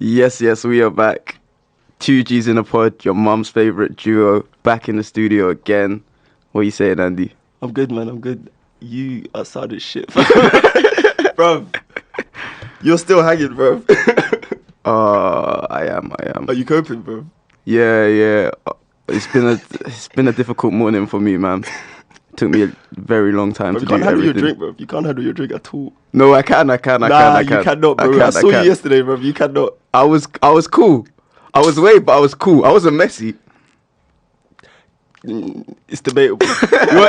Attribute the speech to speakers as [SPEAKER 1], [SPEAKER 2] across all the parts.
[SPEAKER 1] Yes, we are back. 2G's in a pod, your mum's favourite duo, back in the studio again. What are you saying, Andy?
[SPEAKER 2] I'm good, man, I'm good. You are sad as shit, bro. You're still hanging, bro.
[SPEAKER 1] I am.
[SPEAKER 2] Are you coping, bro?
[SPEAKER 1] Yeah. It's been a difficult morning for me, man. Took me a very long time to do everything.
[SPEAKER 2] You can't handle your drink, bro. You can't handle your drink at all.
[SPEAKER 1] No, I can.
[SPEAKER 2] You cannot, bro. I saw you yesterday, bro. You cannot.
[SPEAKER 1] I was cool. I was late, but I was cool. I wasn't messy.
[SPEAKER 2] It's debatable.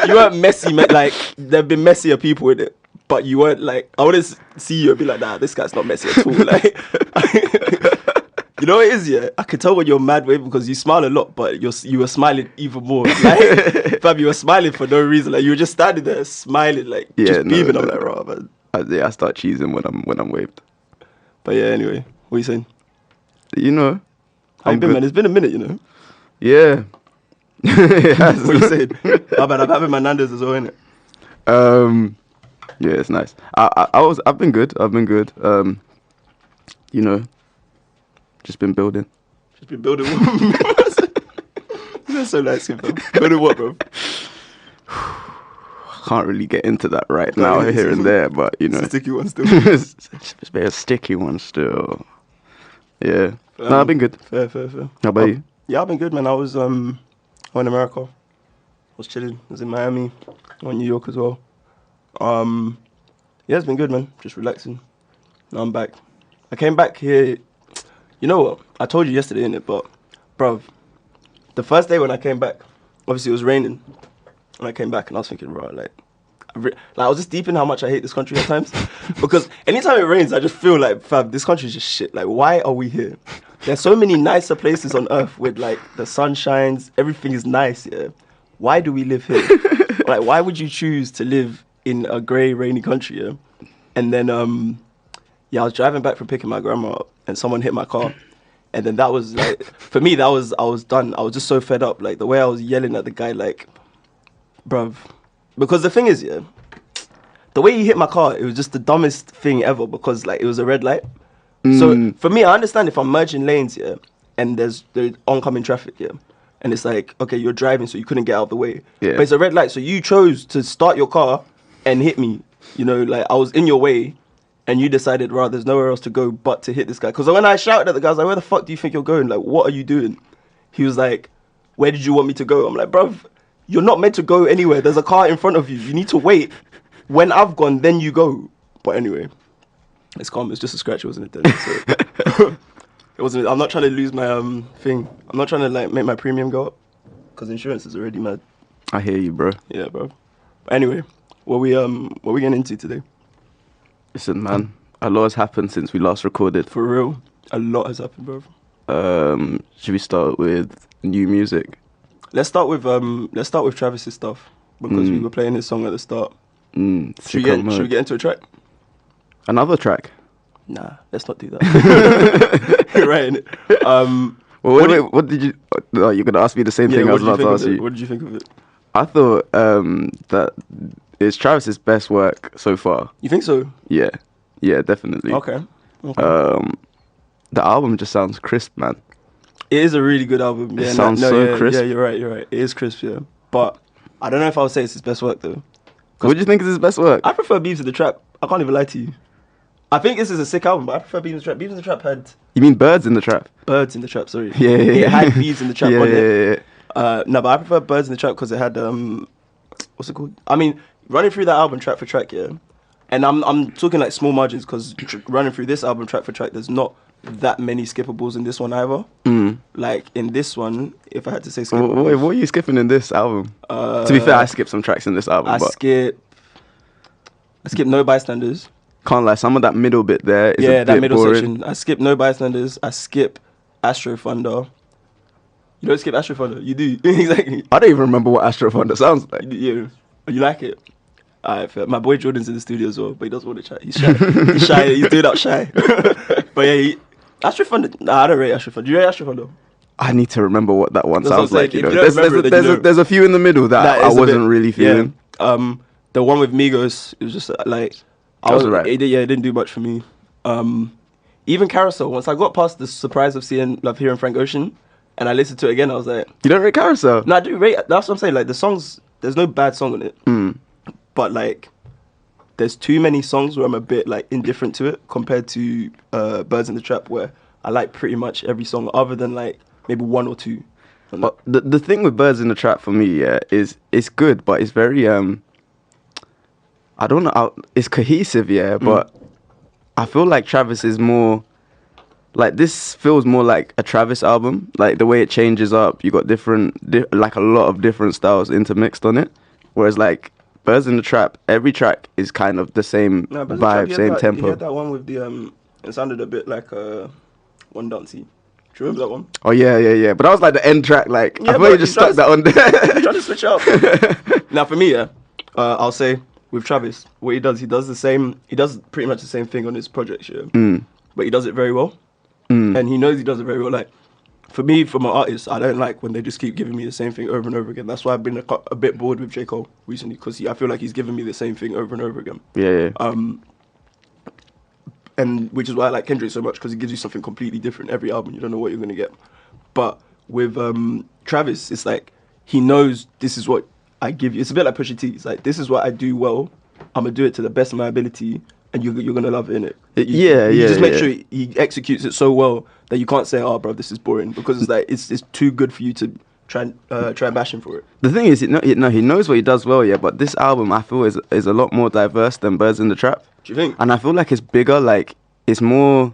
[SPEAKER 2] you weren't messy, man. Like, there've been messier people in it, but you weren't like. I wouldn't see you and be like, nah, this guy's not messy at all. Like, you know what it is, yeah? I could tell when you're mad with because you smile a lot, but you were smiling even more. Like, fam, you were smiling for no reason. Like, you were just standing there smiling, like, just beaming. I'm like, raw, man.
[SPEAKER 1] I start cheesing when I'm waved.
[SPEAKER 2] But yeah, anyway, what are you saying?
[SPEAKER 1] You know,
[SPEAKER 2] how you been, man? It's been a minute, you know.
[SPEAKER 1] Yeah.
[SPEAKER 2] What are you saying? Oh, man, I'm having my Nando's as well, innit?
[SPEAKER 1] Yeah, it's nice. I've been good. You know, just been building.
[SPEAKER 2] What? You're so nice, bro. Building what, bro?
[SPEAKER 1] Can't really get into that right now, here and there, but you know,
[SPEAKER 2] it's a sticky one still.
[SPEAKER 1] It's been a sticky one still. Yeah. No, I've been good.
[SPEAKER 2] Fair.
[SPEAKER 1] How about you?
[SPEAKER 2] Yeah, I've been good, man. I was in America. I was chilling. I was in Miami. I went New York as well. Yeah, it's been good, man. Just relaxing. Now I'm back. I came back here. You know what? I told you yesterday, innit? But, bruv, the first day when I came back, obviously it was raining. When I came back, and I was thinking, bro, I was just deep in how much I hate this country at times. Because anytime it rains, I just feel like, fam, this country is just shit. Like, why are we here? There's so many nicer places on earth with, like, the sun shines, everything is nice, yeah? Why do we live here? Like, why would you choose to live in a grey, rainy country, yeah? And then, I was driving back from picking my grandma up, and someone hit my car. And then that was, like, for me, I was done. I was just so fed up. Like, the way I was yelling at the guy, like, bruv. Because the thing is, yeah, the way he hit my car, it was just the dumbest thing ever because, like, it was a red light. So, for me, I understand if I'm merging lanes, yeah, and there's oncoming traffic, yeah, and it's like, okay, you're driving, so you couldn't get out of the way.
[SPEAKER 1] Yeah.
[SPEAKER 2] But it's a red light, so you chose to start your car and hit me. You know, like, I was in your way, and you decided, right, there's nowhere else to go but to hit this guy. Because when I shouted at the guy, I was like, where the fuck do you think you're going? Like, what are you doing? He was like, where did you want me to go? I'm like, bruv, you're not meant to go anywhere. There's a car in front of you. You need to wait. When I've gone, then you go. But anyway, it's calm. It's just a scratch, wasn't it? Then? So it wasn't. I'm not trying to lose my thing. I'm not trying to like make my premium go up because insurance is already mad.
[SPEAKER 1] I hear you, bro.
[SPEAKER 2] Yeah, bro. But anyway, what we getting into today?
[SPEAKER 1] Listen, man, a lot has happened since we last recorded.
[SPEAKER 2] For real, a lot has happened, bro.
[SPEAKER 1] Should we start with new music?
[SPEAKER 2] Let's start with Travis's stuff because we were playing his song at the start. Should we get into a track?
[SPEAKER 1] Another track?
[SPEAKER 2] Nah, let's not do that. Right.
[SPEAKER 1] Wait. What did you? You're gonna ask me the same thing I was about to ask you.
[SPEAKER 2] What did you think of it?
[SPEAKER 1] I thought that it's Travis's best work so far.
[SPEAKER 2] You think so?
[SPEAKER 1] Yeah, definitely.
[SPEAKER 2] Okay.
[SPEAKER 1] The album just sounds crisp, man.
[SPEAKER 2] It is a really good album.
[SPEAKER 1] It sounds so crisp.
[SPEAKER 2] Yeah, you're right. It is crisp, yeah. But I don't know if I would say it's his best work, though.
[SPEAKER 1] What do you think is his best work?
[SPEAKER 2] I prefer Beeves in the Trap. I can't even lie to you. I think this is a sick album, but I prefer Beeves in the Trap. Beeves in the Trap had...
[SPEAKER 1] You mean Birds in the Trap?
[SPEAKER 2] Birds in the Trap, sorry.
[SPEAKER 1] Yeah.
[SPEAKER 2] It had Beeves in the Trap on it.
[SPEAKER 1] Yeah.
[SPEAKER 2] No, but I prefer Birds in the Trap because it had... what's it called? I mean, running through that album track for track, yeah. And I'm talking like small margins because running through this album track for track, there's not that many skippables in this one either. Like in this one, if I had to say skippables...
[SPEAKER 1] Wait, what are you skipping in this album? To be fair, I skipped some tracks in this album.
[SPEAKER 2] I skip No Bystanders.
[SPEAKER 1] Can't lie, some of that middle bit there is a bit
[SPEAKER 2] that middle
[SPEAKER 1] boring.
[SPEAKER 2] section. I skip No Bystanders. I skip Astro Thunder. You don't skip Astro Thunder? You do. Exactly.
[SPEAKER 1] I don't even remember what Astro Thunder sounds like.
[SPEAKER 2] Yeah. You like it? Alright, my boy Jordan's in the studio as well, but he doesn't want to chat. He's shy. He's shy. He's doing up shy. But yeah, Astro Thunder. Nah, I don't rate Astro Thunder. Do you rate Astro Thunder?
[SPEAKER 1] I need to remember what that one
[SPEAKER 2] That's
[SPEAKER 1] sounds like. You know,
[SPEAKER 2] there's
[SPEAKER 1] a few in the middle that I wasn't really feeling.
[SPEAKER 2] Yeah. The one with Migos, it was just like
[SPEAKER 1] That was alright.
[SPEAKER 2] It didn't do much for me. Even Carousel, once I got past the surprise of hearing Frank Ocean, and I listened to it again, I was like,
[SPEAKER 1] You don't rate Carousel?
[SPEAKER 2] no, I do rate. That's what I'm saying. Like the songs, there's no bad song on it, but like, there's too many songs where I'm a bit like indifferent to it compared to Birds in the Trap, where I like pretty much every song other than like maybe one or two.
[SPEAKER 1] But the thing with Birds in the Trap for me, yeah, is it's good, but it's very I don't know, it's cohesive, yeah, but I feel like Travis is more like, this feels more like a Travis album, like the way it changes up. You got like a lot of different styles intermixed on it, whereas like Birds in the Trap, every track is kind of the same vibe, same tempo.
[SPEAKER 2] He had that one with the it sounded a bit like One Dancey. Do you remember that one?
[SPEAKER 1] Oh yeah. But that was like the end track. Like,
[SPEAKER 2] Yeah,
[SPEAKER 1] I thought you just stuck that on there.
[SPEAKER 2] Trying to switch up. Now for me, yeah, I'll say with Travis, what he does he does pretty much the same thing on his projects, yeah. But he does it very well, and he knows he does it very well. Like, for me, from an artist, I don't like when they just keep giving me the same thing over and over again. That's why I've been a bit bored with J. Cole recently, because I feel like he's giving me the same thing over and over again.
[SPEAKER 1] Yeah.
[SPEAKER 2] And which is why I like Kendrick so much, because he gives you something completely different every album. You don't know what you're going to get. But with Travis, it's like, he knows this is what I give you. It's a bit like Pusha T. It's like, this is what I do well. I'm going to do it to the best of my ability, and you're going to love it, innit? You just make sure he executes it so well that you can't say, oh, bro, this is boring. Because it's like, it's too good for you to try and bash him for it.
[SPEAKER 1] The thing is, he knows what he does well, yeah, but this album, I feel, is a lot more diverse than Birds in the Trap.
[SPEAKER 2] Do you think?
[SPEAKER 1] And I feel like it's bigger, like, it's more,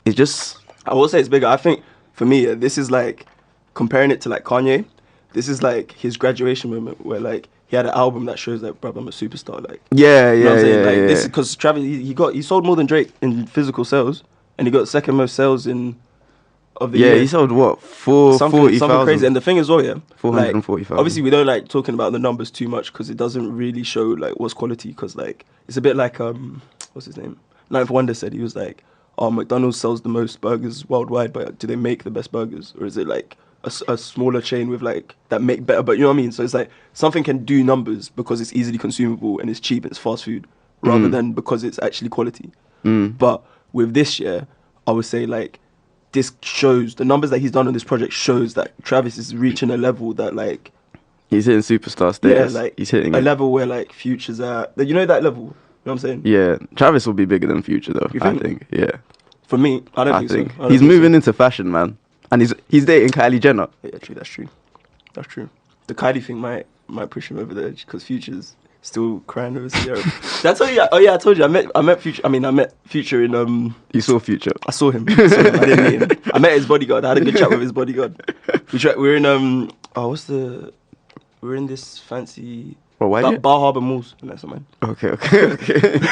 [SPEAKER 1] it's just...
[SPEAKER 2] I will say it's bigger. I think, for me, this is like, comparing it to like Kanye, this is like his graduation moment, where like, he had an album that shows that, bro, I'm a superstar. Like,
[SPEAKER 1] yeah,
[SPEAKER 2] you know what I'm saying?
[SPEAKER 1] yeah,
[SPEAKER 2] Like,
[SPEAKER 1] yeah.
[SPEAKER 2] this is because Travis, he sold more than Drake in physical sales, and he got second most sales of the year.
[SPEAKER 1] Yeah, he sold what, 40,000?
[SPEAKER 2] Something crazy. And the thing is, well, yeah,
[SPEAKER 1] 440,000.
[SPEAKER 2] Like, obviously, we don't like talking about the numbers too much, because it doesn't really show like what's quality. Because like, it's a bit like what's his name? Ninth Wonder said, he was like, oh, McDonald's sells the most burgers worldwide, but do they make the best burgers, or is it like a smaller chain with like that make better? But you know what I mean? So it's like, something can do numbers because it's easily consumable and it's cheap and it's fast food, rather than because it's actually quality. But with this year, I would say like, this shows, the numbers that he's done on this project shows that Travis is reaching a level that like,
[SPEAKER 1] he's hitting superstar status.
[SPEAKER 2] Yeah, like,
[SPEAKER 1] he's hitting
[SPEAKER 2] a
[SPEAKER 1] it.
[SPEAKER 2] level where like Future's at. You know that level? You know what I'm saying?
[SPEAKER 1] Yeah, Travis will be bigger than Future though.
[SPEAKER 2] You
[SPEAKER 1] I
[SPEAKER 2] think?
[SPEAKER 1] think. Yeah,
[SPEAKER 2] For me, I don't think so. I don't
[SPEAKER 1] he's
[SPEAKER 2] think
[SPEAKER 1] moving
[SPEAKER 2] so.
[SPEAKER 1] into fashion, man, and he's dating Kylie Jenner.
[SPEAKER 2] Yeah, true. That's true. The Kylie thing might push him over the edge, because Future's still crying over Sierra. That's I told you. I met Future. I met Future in
[SPEAKER 1] You saw Future.
[SPEAKER 2] I saw him. I didn't meet him. I met his bodyguard. I had a good chat with his bodyguard. We're in we're in this fancy Bar Harbour Malls. That's what, man.
[SPEAKER 1] Okay.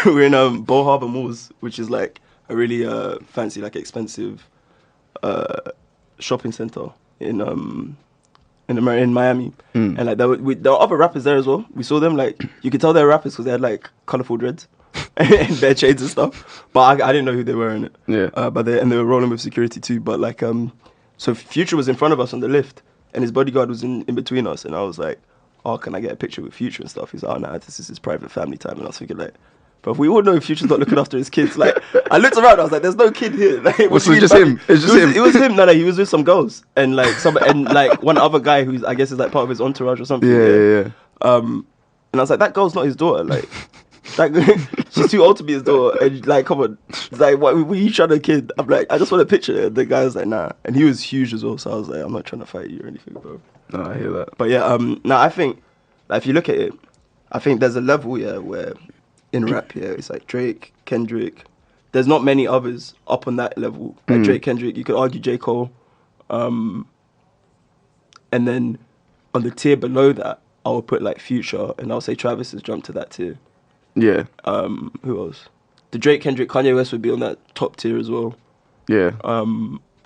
[SPEAKER 2] We're in Bar Harbour Malls, which is like a really fancy, like expensive shopping center in Miami. And like there were other rappers there as well. We saw them, like, you could tell they were rappers because they had like colourful dreads and their shades and stuff. But I didn't know who they were in it.
[SPEAKER 1] Yeah.
[SPEAKER 2] But they were rolling with security too. But like so Future was in front of us on the lift, and his bodyguard was in between us, and I was like, oh, can I get a picture with Future and stuff? He's like, oh, nah, this is his private family time. And I was thinking, like, bro, we all know Future's not looking after his kids. Like, I looked around, I was like, there's no kid here. Like,
[SPEAKER 1] So it's just him? It's just him?
[SPEAKER 2] It was him. No, he was with some girls. And like one other guy who's, I guess, is like part of his entourage or something.
[SPEAKER 1] Yeah.
[SPEAKER 2] And I was like, that girl's not his daughter. Like, she's too old to be his daughter. And like, come on. It's like, what are you trying to kid? I'm like, I just want a picture. And the guy was like, nah. And he was huge as well. So I was like, I'm not trying to fight you or anything, bro.
[SPEAKER 1] No, I hear that.
[SPEAKER 2] But yeah, I think, like, if you look at it, I think there's a level, yeah, where in rap, yeah, it's like Drake, Kendrick. There's not many others up on that level. Like Drake, Kendrick, you could argue J. Cole. And then on the tier below that, I would put like Future, and I'll say Travis has jumped to that tier.
[SPEAKER 1] Yeah.
[SPEAKER 2] Who else? The Drake, Kendrick, Kanye West would be on that top tier as well.
[SPEAKER 1] Yeah.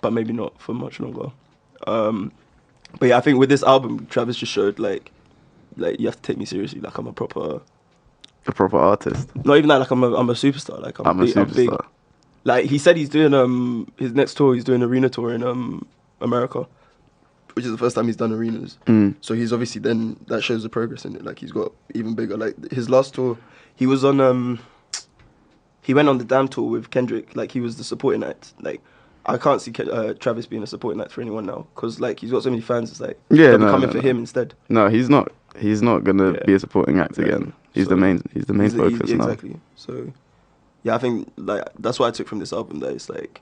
[SPEAKER 2] But maybe not for much longer. But yeah, I think with this album, Travis just showed like you have to take me seriously. Like, I'm a proper
[SPEAKER 1] artist.
[SPEAKER 2] Not even that. Like, I'm a superstar. Like, I'm a superstar. I'm big. Like, he said he's doing his next tour. He's doing arena tour in America, which is the first time he's done arenas. So he's obviously, then that shows the progress in it. Like, he's got even bigger. Like, his last tour, he was on he went on the Damn tour with Kendrick. Like, he was the supporting act. Like, I can't see Travis being a supporting act for anyone now, because like he's got so many fans. It's like they'll be coming for him instead.
[SPEAKER 1] No, he's not. He's not gonna be a supporting act again. He's the main. He's the main focus now.
[SPEAKER 2] Exactly. So, yeah, I think like that's what I took from this album. That it's like,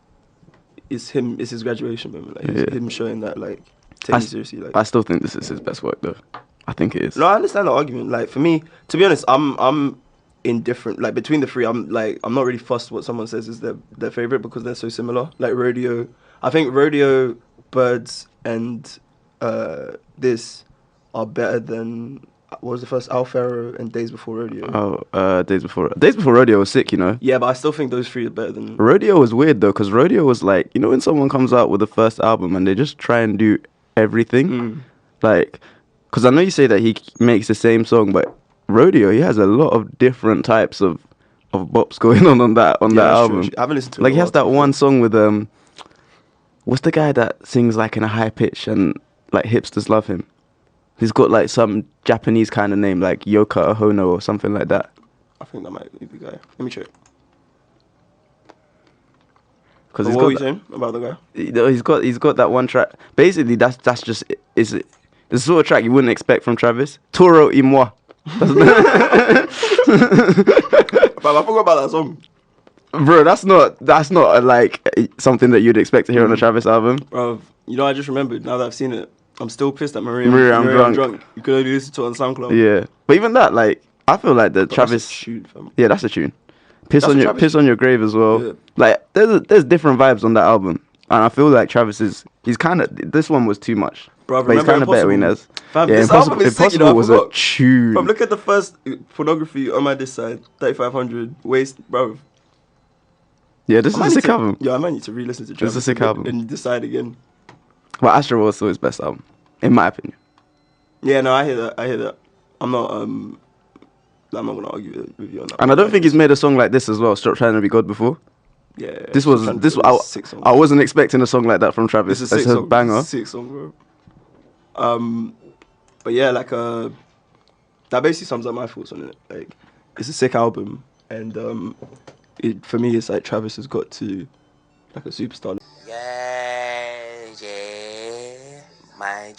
[SPEAKER 2] it's him. It's his graduation moment. Like him showing that like taking it seriously. Like,
[SPEAKER 1] I still think this is his best work though. I think it is.
[SPEAKER 2] No, I understand the argument. Like, for me, to be honest, I'm indifferent. Like, between the three, I'm not really fussed what someone says is their favorite, because they're so similar. Like Rodeo, I think Rodeo, Birds, and this are better than, what was the first? Al Pharaoh and Days Before Rodeo.
[SPEAKER 1] Days Before Rodeo was sick, you know.
[SPEAKER 2] Yeah, but I still think those three are better than.
[SPEAKER 1] Rodeo was weird though, because Rodeo was like, you know, when someone comes out with the first album and they just try and do everything, like. Because I know you say that he makes the same song, but Rodeo, he has a lot of different types of bops going on that album.
[SPEAKER 2] True. I haven't listened to it.
[SPEAKER 1] Like, he has that one song with what's the guy that sings like in a high pitch and like hipsters love him? He's got like some Japanese kind of name, like Yoka Ahono or something like that.
[SPEAKER 2] I think that might be the guy. Let me check.
[SPEAKER 1] Because
[SPEAKER 2] what were you saying about the
[SPEAKER 1] He's
[SPEAKER 2] guy?
[SPEAKER 1] got that one track. Basically, that's just the sort of track you wouldn't expect from Travis. Toro y moi.
[SPEAKER 2] But I forgot about that song.
[SPEAKER 1] Bro, that's not like something that you'd expect to hear on a Travis album.
[SPEAKER 2] Bro, you know, I just remembered, now that I've seen it, I'm still pissed at Maria.
[SPEAKER 1] I'm drunk.
[SPEAKER 2] You could only listen to it on SoundCloud.
[SPEAKER 1] Yeah. But even that, like, I feel like the Travis...
[SPEAKER 2] That's a tune, fam.
[SPEAKER 1] Yeah, that's a tune. Piss on your grave as well.
[SPEAKER 2] Yeah.
[SPEAKER 1] Like, there's different vibes on that album. And I feel like Travis he's kind of... This one was too much.
[SPEAKER 2] Bro,
[SPEAKER 1] but he's kind of better when he
[SPEAKER 2] Fam,
[SPEAKER 1] yeah,
[SPEAKER 2] this album is sick, you know,
[SPEAKER 1] was a tune.
[SPEAKER 2] Bro, look at the first pornography on my this side, 3500 waist, bro.
[SPEAKER 1] Yeah, this is a sick album.
[SPEAKER 2] Yeah, I might need to re-listen to Travis.
[SPEAKER 1] This is a sick album.
[SPEAKER 2] And decide again.
[SPEAKER 1] But ASTROWORLD is still his best album, in my opinion.
[SPEAKER 2] Yeah, no, I hear that. I'm not gonna argue with you on that.
[SPEAKER 1] And I don't think he's made a song like this as well. Stop Trying to Be God before.
[SPEAKER 2] Yeah.
[SPEAKER 1] I wasn't expecting a song like that from Travis.
[SPEAKER 2] It's a sick
[SPEAKER 1] song.
[SPEAKER 2] Song.
[SPEAKER 1] Banger.
[SPEAKER 2] Sick song, bro. But yeah, like that basically sums up my thoughts on it. Like, it's a sick album, and for me, it's like Travis has got to like a superstar. My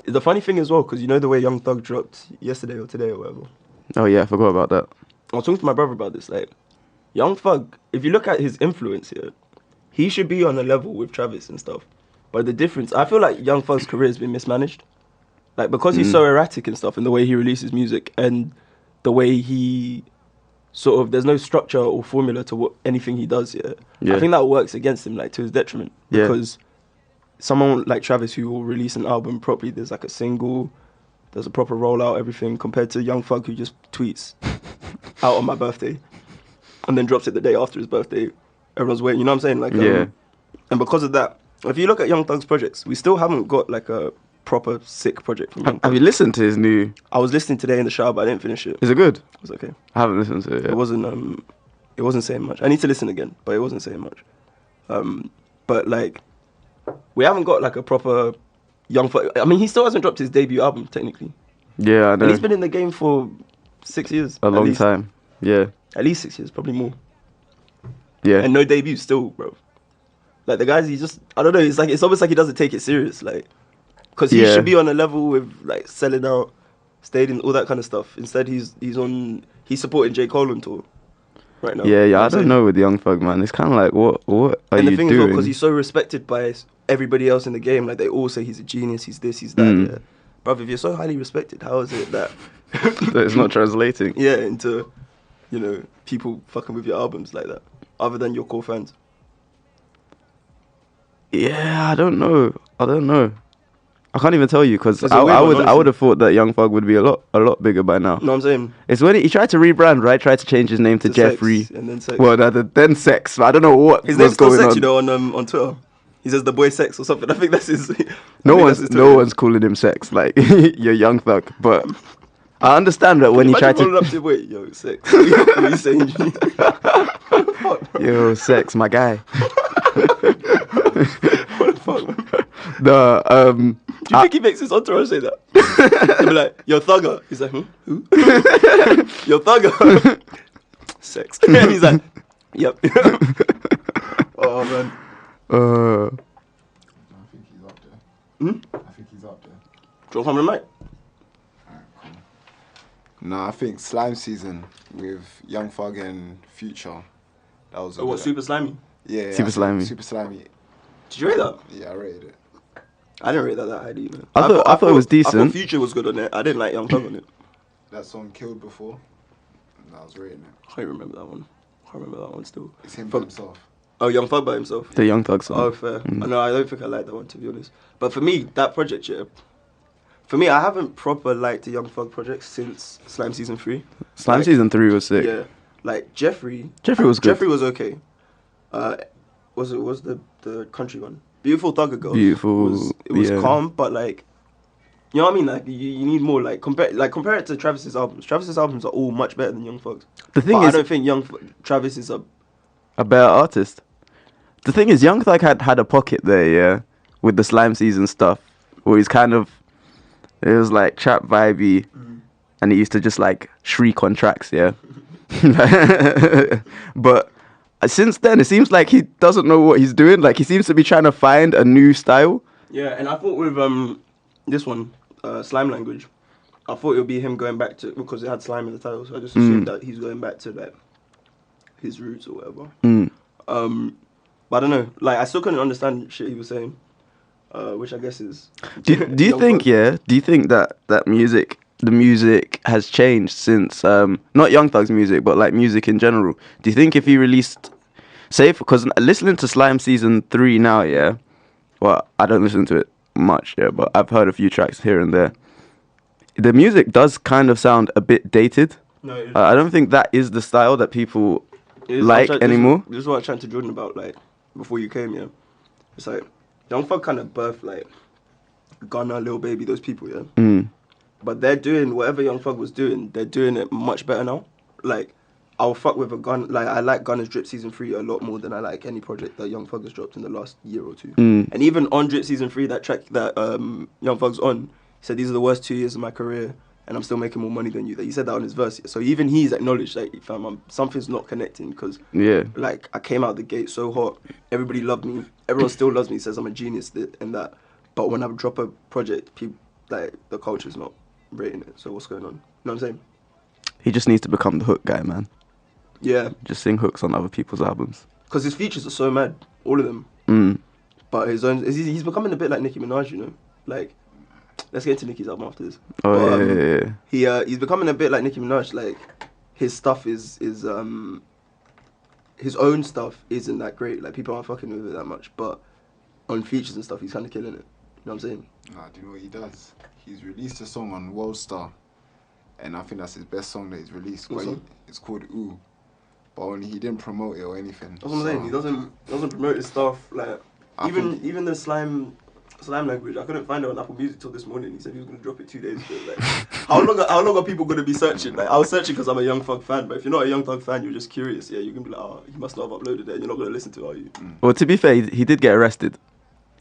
[SPEAKER 2] the funny thing as well, because you know the way Young Thug dropped yesterday or today or whatever.
[SPEAKER 1] Oh yeah, I forgot about that.
[SPEAKER 2] I was talking to my brother about this. Like, Young Thug, if you look at his influence here, he should be on a level with Travis and stuff. But the difference, I feel like Young Thug's career has been mismanaged. Like, because he's so erratic and stuff, and the way he releases music, and the way he sort of, there's no structure or formula to anything he does here. Yeah. I think that works against him, like, to his detriment.
[SPEAKER 1] Yeah.
[SPEAKER 2] Because someone like Travis, who will release an album properly, there's like a single, there's a proper rollout, everything, compared to Young Thug, who just tweets out on my birthday and then drops it the day after his birthday. Everyone's waiting, you know what I'm saying? Like,
[SPEAKER 1] yeah.
[SPEAKER 2] And because of that, if you look at Young Thug's projects, we still haven't got like a proper sick project from Young Thug.
[SPEAKER 1] Have you listened to his new?
[SPEAKER 2] I was listening today in the shower, but I didn't finish it.
[SPEAKER 1] Is it good?
[SPEAKER 2] It was okay.
[SPEAKER 1] I haven't listened to it yet.
[SPEAKER 2] It wasn't saying much. I need to listen again, but it wasn't saying much. But like, we haven't got like a proper Young Thug. I mean, he still hasn't dropped his debut album technically.
[SPEAKER 1] Yeah, I know.
[SPEAKER 2] And he's been in the game for 6 years.
[SPEAKER 1] A long time. Yeah.
[SPEAKER 2] At least 6 years, probably more.
[SPEAKER 1] Yeah.
[SPEAKER 2] And no debut still, bro. Like, the guys, he just, I don't know, it's almost like he doesn't take it serious, like, because he should be on a level with, like, selling out stadiums, all that kind of stuff. Instead, he's supporting J. Cole on tour right now.
[SPEAKER 1] Yeah, I don't know with Young Thug, man. It's kind of like, what are you doing?
[SPEAKER 2] And the thing is, because he's so respected by everybody else in the game, like, they all say he's a genius, he's this, he's that, yeah. Bruv, if you're so highly respected, how is it that...
[SPEAKER 1] that it's not translating?
[SPEAKER 2] Yeah, into, you know, people fucking with your albums like that, other than your core fans.
[SPEAKER 1] Yeah, I don't know. I can't even tell you, because I would have thought that Young Thug would be a lot bigger by now.
[SPEAKER 2] No, I'm saying
[SPEAKER 1] it's when he tried to rebrand, right? Tried to change his name to Jeffrey,
[SPEAKER 2] and then Sex.
[SPEAKER 1] Well, then Sex. I don't know what
[SPEAKER 2] his name's still Sex, you know, on Twitter. He says the boy Sex or something. I think that's his.
[SPEAKER 1] No one's calling him Sex. Like, you're Young Thug, but I understand that when he tried to.
[SPEAKER 2] Up to wait, yo, Sex. What are you saying?
[SPEAKER 1] Yo, Sex, my guy.
[SPEAKER 2] What the fuck, man? Do you think he makes his entourage say that? He'll be like, yo, thugger. He's like, Who? Yo, thugger. Sex. And he's like, yep. Oh, man.
[SPEAKER 3] I think he's up there. I think he's up there.
[SPEAKER 2] Do you want to come in, mate?
[SPEAKER 3] Nah, I think Slime Season with Young Thug and Future. That was a
[SPEAKER 2] Oh, what,
[SPEAKER 3] good-
[SPEAKER 2] Super Slimy?
[SPEAKER 3] Yeah,
[SPEAKER 1] Super
[SPEAKER 3] I think
[SPEAKER 1] Slimy.
[SPEAKER 3] Super Slimy.
[SPEAKER 2] Did you rate that?
[SPEAKER 3] Yeah, I rated it.
[SPEAKER 2] I didn't rate that highly either.
[SPEAKER 1] I thought it was
[SPEAKER 2] I
[SPEAKER 1] decent.
[SPEAKER 2] thought Future was good on it. I didn't like Young Thug on it.
[SPEAKER 3] That song Killed Before. And I was rating it.
[SPEAKER 2] I can't remember that one. I can't remember that one still.
[SPEAKER 3] It's him by
[SPEAKER 2] From-
[SPEAKER 3] himself.
[SPEAKER 2] Oh, Young Thug by himself.
[SPEAKER 1] The Young Thug song.
[SPEAKER 2] Oh, fair. No, I don't think I like that one, to be honest. But for me, that project, yeah. For me, I haven't proper liked the Young Thug project since Slime Season 3.
[SPEAKER 1] Slime
[SPEAKER 2] like-
[SPEAKER 1] Season 3 was sick.
[SPEAKER 2] Yeah. Like, Jeffrey
[SPEAKER 1] Was good.
[SPEAKER 2] Jeffrey was okay. Was the country one? Beautiful Thugger Girls.
[SPEAKER 1] Beautiful,
[SPEAKER 2] It was
[SPEAKER 1] yeah.
[SPEAKER 2] calm, but like, you know what I mean? Like, you need more. Like, compare it to Travis's albums. Travis's albums are all much better than Young Thug's.
[SPEAKER 1] The thing
[SPEAKER 2] But I
[SPEAKER 1] is,
[SPEAKER 2] don't think Travis is a.
[SPEAKER 1] a better artist. The thing is, Young Thug had a pocket there, yeah, with the Slime Season stuff, where he's kind of, it was like trap vibey, and he used to just like shriek on tracks, yeah. But since then, it seems like he doesn't know what he's doing. Like he seems to be trying to find a new style.
[SPEAKER 2] Yeah, and I thought with this one, Slime Language, I thought it would be him going back to, because it had slime in the title, so I just assumed that he's going back to like his roots or whatever. But I don't know. Like I still couldn't understand shit he was saying, which I guess is.
[SPEAKER 1] Do you
[SPEAKER 2] Young
[SPEAKER 1] think,
[SPEAKER 2] Thug.
[SPEAKER 1] yeah? Do you think that the music has changed since not Young Thug's music, but like music in general? Do you think if he released, say, because listening to Slime Season 3 now, yeah, well, I don't listen to it much, yeah, but I've heard a few tracks here and there. The music does kind of sound a bit dated.
[SPEAKER 2] No, it is.
[SPEAKER 1] I don't think that is the style that people
[SPEAKER 2] It is-
[SPEAKER 1] like
[SPEAKER 2] I'm trying-
[SPEAKER 1] anymore.
[SPEAKER 2] This is what I was chatting to Jordan about, like, before you came, yeah. It's like, Young Thug kind of birthed, like, Gunna, Lil Baby, those people, yeah. But they're doing whatever Young Thug was doing, they're doing it much better now. Like, I'll fuck with a Gun, like, I like Gunna's Drip Season 3 a lot more than I like any project that Young Thug has dropped in the last year or two. And even on Drip Season 3, that track that Young Thug's on, he said, these are the worst 2 years of my career, and I'm still making more money than you. That he said that on his verse. So even he's acknowledged, like, fam, something's not connecting, because
[SPEAKER 1] Yeah.
[SPEAKER 2] like I came out the gate so hot, everybody loved me, everyone still loves me, says I'm a genius and that, but when I drop a project, people, like, the culture's not rating it. So what's going on? You know what I'm saying?
[SPEAKER 1] He just needs to become the hook guy, man.
[SPEAKER 2] Yeah,
[SPEAKER 1] Just sing hooks on other people's albums.
[SPEAKER 2] because his features are so mad, all of them. But his own, he's becoming a bit like Nicki Minaj, you know. Like, let's get into Nicki's album after this.
[SPEAKER 1] Oh,
[SPEAKER 2] But,
[SPEAKER 1] yeah.
[SPEAKER 2] he's becoming a bit like Nicki Minaj. Like, his stuff is his own stuff isn't that great. Like, people aren't fucking with it that much, but on features and stuff, he's kind of killing it. You know what I'm saying?
[SPEAKER 3] Nah, do you know what he does? He's released a song on World Star, and I think that's his best song that he's released.
[SPEAKER 2] What
[SPEAKER 3] But
[SPEAKER 2] song?
[SPEAKER 3] it's called Ooh, but only he didn't promote it or anything.
[SPEAKER 2] That's what I'm saying. He doesn't promote his stuff. Like,
[SPEAKER 3] I
[SPEAKER 2] even the slime language, I couldn't find it on Apple Music till this morning. He said he was gonna drop it 2 days ago. Like, how long are people gonna be searching? Like, I was searching because I'm a Young Thug fan, but if you're not a Young Thug fan, you're just curious. Yeah, you're gonna be like, oh, he must not have uploaded it. You're not gonna listen to it, are you?
[SPEAKER 1] Well, to be fair, he did get arrested.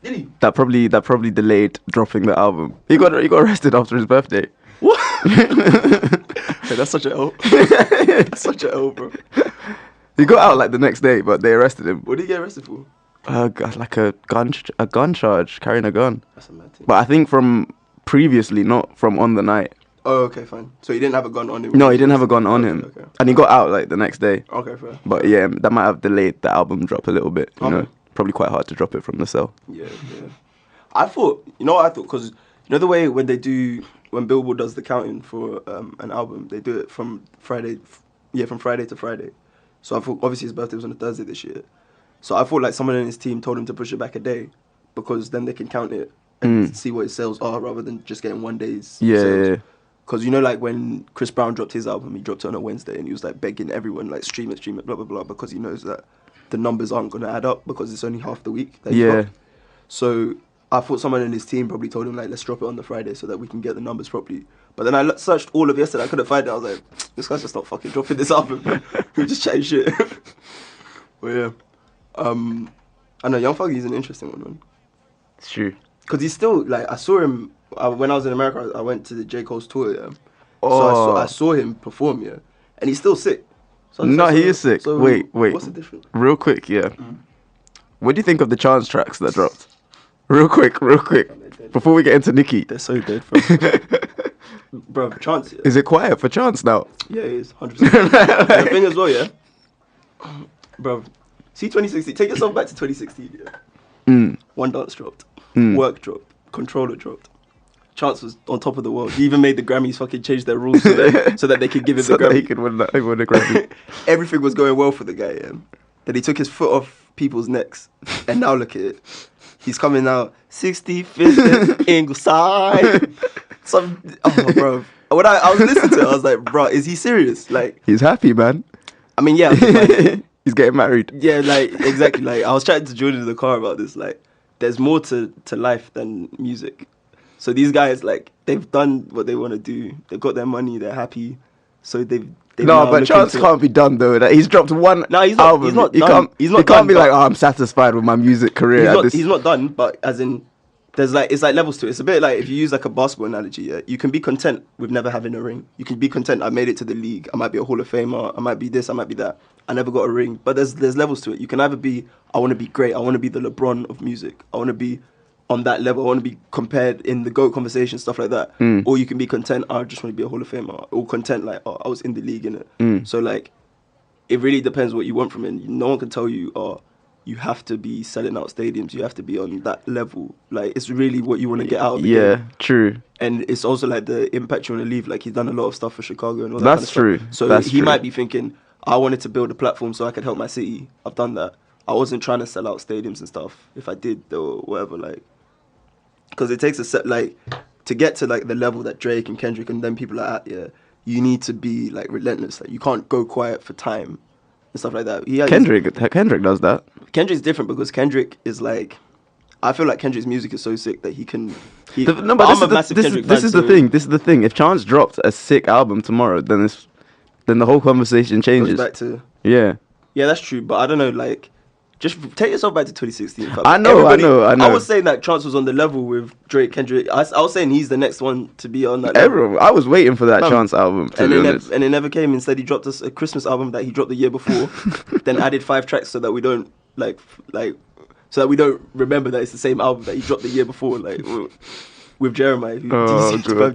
[SPEAKER 2] Did he?
[SPEAKER 1] That probably delayed dropping the album. He got arrested after his birthday.
[SPEAKER 2] What? Hey, that's such a L. That's such a L, bro.
[SPEAKER 1] He got out like the next day, but they arrested him.
[SPEAKER 2] What did he get arrested for?
[SPEAKER 1] Like a gun charge, carrying a gun.
[SPEAKER 2] That's a mad thing.
[SPEAKER 1] But I think from previously, not from on the night.
[SPEAKER 2] Oh, okay, fine. So he didn't have a gun on him?
[SPEAKER 1] No, he didn't have a gun on him,
[SPEAKER 2] Okay.
[SPEAKER 1] and he got out like the next day.
[SPEAKER 2] Okay, fair.
[SPEAKER 1] But yeah, that might have delayed the album drop a little bit. You know,
[SPEAKER 2] Okay.
[SPEAKER 1] probably quite hard to drop it from the cell.
[SPEAKER 2] Yeah. I thought, you know what I thought? Because, you know the way when Billboard does the counting for an album, they do it from Friday to Friday. So I thought, obviously his birthday was on a Thursday this year. So I thought like someone in his team told him to push it back a day, because then they can count it and see what his sales are rather than just getting 1 day's sales.
[SPEAKER 1] Yeah.
[SPEAKER 2] Because, you know, like when Chris Brown dropped his album, he dropped it on a Wednesday and he was like begging everyone, like, stream it, blah, blah, blah, because he knows that the numbers aren't going to add up because it's only half the week that he's
[SPEAKER 1] Yeah.
[SPEAKER 2] got. So I thought someone in his team probably told him, like, let's drop it on the Friday so that we can get the numbers properly. But then I searched all of yesterday, I couldn't find it. I was like, this guy's just not fucking dropping this album. We were just chatting shit. But yeah. I know Young Thug is an interesting one, man.
[SPEAKER 1] It's true.
[SPEAKER 2] because he's still like I saw him when I was in America. I went to the J Cole's tour. Yeah.
[SPEAKER 1] Oh.
[SPEAKER 2] So I saw him perform. Yeah, and he's still sick. So
[SPEAKER 1] No, he is sick.
[SPEAKER 2] So
[SPEAKER 1] wait.
[SPEAKER 2] What's the difference?
[SPEAKER 1] Real quick, yeah. What do you think of the Chance tracks that dropped? Real quick. Before we get into Nicki.
[SPEAKER 2] They're so dead, bro. Bro, Chance. Yeah.
[SPEAKER 1] Is it quiet for Chance now?
[SPEAKER 2] Yeah, it is 100%. The thing as well, yeah. Bro, see 2016. Take yourself back to 2016. Yeah. One Dance dropped. Work dropped. Controller dropped. Chance was on top of the world. He even made the Grammys fucking change their rules so that they could give him the Grammy.
[SPEAKER 1] He could win a Grammy.
[SPEAKER 2] Everything was going well for the guy. Yeah. Then he took his foot off people's necks, and now look at it. He's coming out 65th Ingleside. Bro. When I was listening to it, I was like, bro, is he serious? Like,
[SPEAKER 1] he's happy, man.
[SPEAKER 2] I mean, yeah. Like,
[SPEAKER 1] he's getting married.
[SPEAKER 2] Yeah, like, exactly. Like, I was chatting to Jordan in the car about this. Like, there's more to life than music. So these guys, like, they've done what they want to do. They've got their money. They're happy. So they've
[SPEAKER 1] no, but Chance can't be done though. That he's dropped one album.
[SPEAKER 2] He's not
[SPEAKER 1] he
[SPEAKER 2] done. He's not
[SPEAKER 1] he
[SPEAKER 2] done,
[SPEAKER 1] can't be like, oh, I'm satisfied with my music career.
[SPEAKER 2] He's not done, but as in, there's like, it's like levels to it. It's a bit like if you use like a basketball analogy, yeah, you can be content with never having a ring. You can be content, I made it to the league. I might be a Hall of Famer. I might be this, I might be that. I never got a ring. But there's levels to it. You can either be, I want to be great. I want to be the LeBron of music. I want to be on that level. I want to be compared in the GOAT conversation, stuff like that. Or you can be content, I just want to be a Hall of Famer. Or content, like, oh, I was in the league, innit? So, like, it really depends what you want from it. No one can tell you, oh, you have to be selling out stadiums. You have to be on that level. Like, it's really what you want to get out of the game.
[SPEAKER 1] True.
[SPEAKER 2] And it's also, like, the impact you want to leave. Like, he's done a lot of stuff for Chicago and all that
[SPEAKER 1] That's
[SPEAKER 2] kind of
[SPEAKER 1] true.
[SPEAKER 2] stuff. So
[SPEAKER 1] That's
[SPEAKER 2] he
[SPEAKER 1] true.
[SPEAKER 2] might be thinking, I wanted to build a platform so I could help my city. I've done that. I wasn't trying to sell out stadiums and stuff. If I did, or whatever, like... Because it takes a set, like, to get to, like, the level that Drake and Kendrick and them people are at, yeah, you need to be, like, relentless. Like, you can't go quiet for time and stuff like that.
[SPEAKER 1] Kendrick does that.
[SPEAKER 2] Kendrick's different because Kendrick is, like, I feel like Kendrick's music is so sick that he can...
[SPEAKER 1] This is the thing. If Chance dropped a sick album tomorrow, then the whole conversation changes.
[SPEAKER 2] Goes back to...
[SPEAKER 1] Yeah,
[SPEAKER 2] that's true, but I don't know, like... Just take yourself back to 2016.
[SPEAKER 1] I know.
[SPEAKER 2] I was saying that Chance was on the level with Drake, Kendrick. I was saying he's the next one to be on that level.
[SPEAKER 1] I was waiting for that Chance album, to be honest.
[SPEAKER 2] And it never came. Instead, he dropped us a Christmas album that he dropped the year before, then added 5 tracks so that we don't, so that we don't remember that it's the same album that he dropped the year before, like, with Jeremiah. Did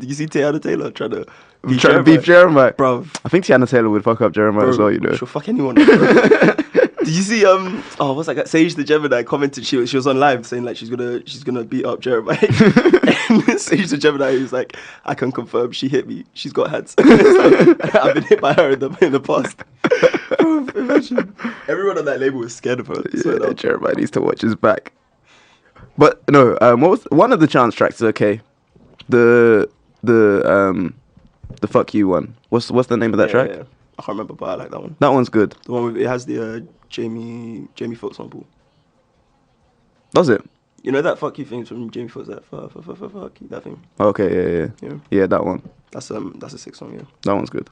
[SPEAKER 2] you see Tiana Taylor trying to
[SPEAKER 1] beef Jeremiah?
[SPEAKER 2] Bro.
[SPEAKER 1] I think Tiana Taylor would fuck up Jeremiah as well, you know.
[SPEAKER 2] She'll fuck anyone up, bro. Did you see what's that guy? Sage the Gemini commented she was on live saying like she's gonna beat up Jeremiah. And Sage the Gemini is like, I can confirm she hit me. She's got hands. Like, I've been hit by her in the past. Bro, imagine. Everyone on that label was scared of her.
[SPEAKER 1] Yeah, Jeremiah needs to watch his back. But no, what was one of the Chance tracks? Okay, the fuck you one. What's the name of that track?
[SPEAKER 2] Yeah. I can't remember, but I like that one.
[SPEAKER 1] That one's good.
[SPEAKER 2] The one with it has the Jamie Foxx sample.
[SPEAKER 1] Does it?
[SPEAKER 2] You know that fuck you thing from Jamie Foxx, that fuck you, that thing.
[SPEAKER 1] Okay, yeah, that one.
[SPEAKER 2] That's a sick song, yeah.
[SPEAKER 1] That one's good.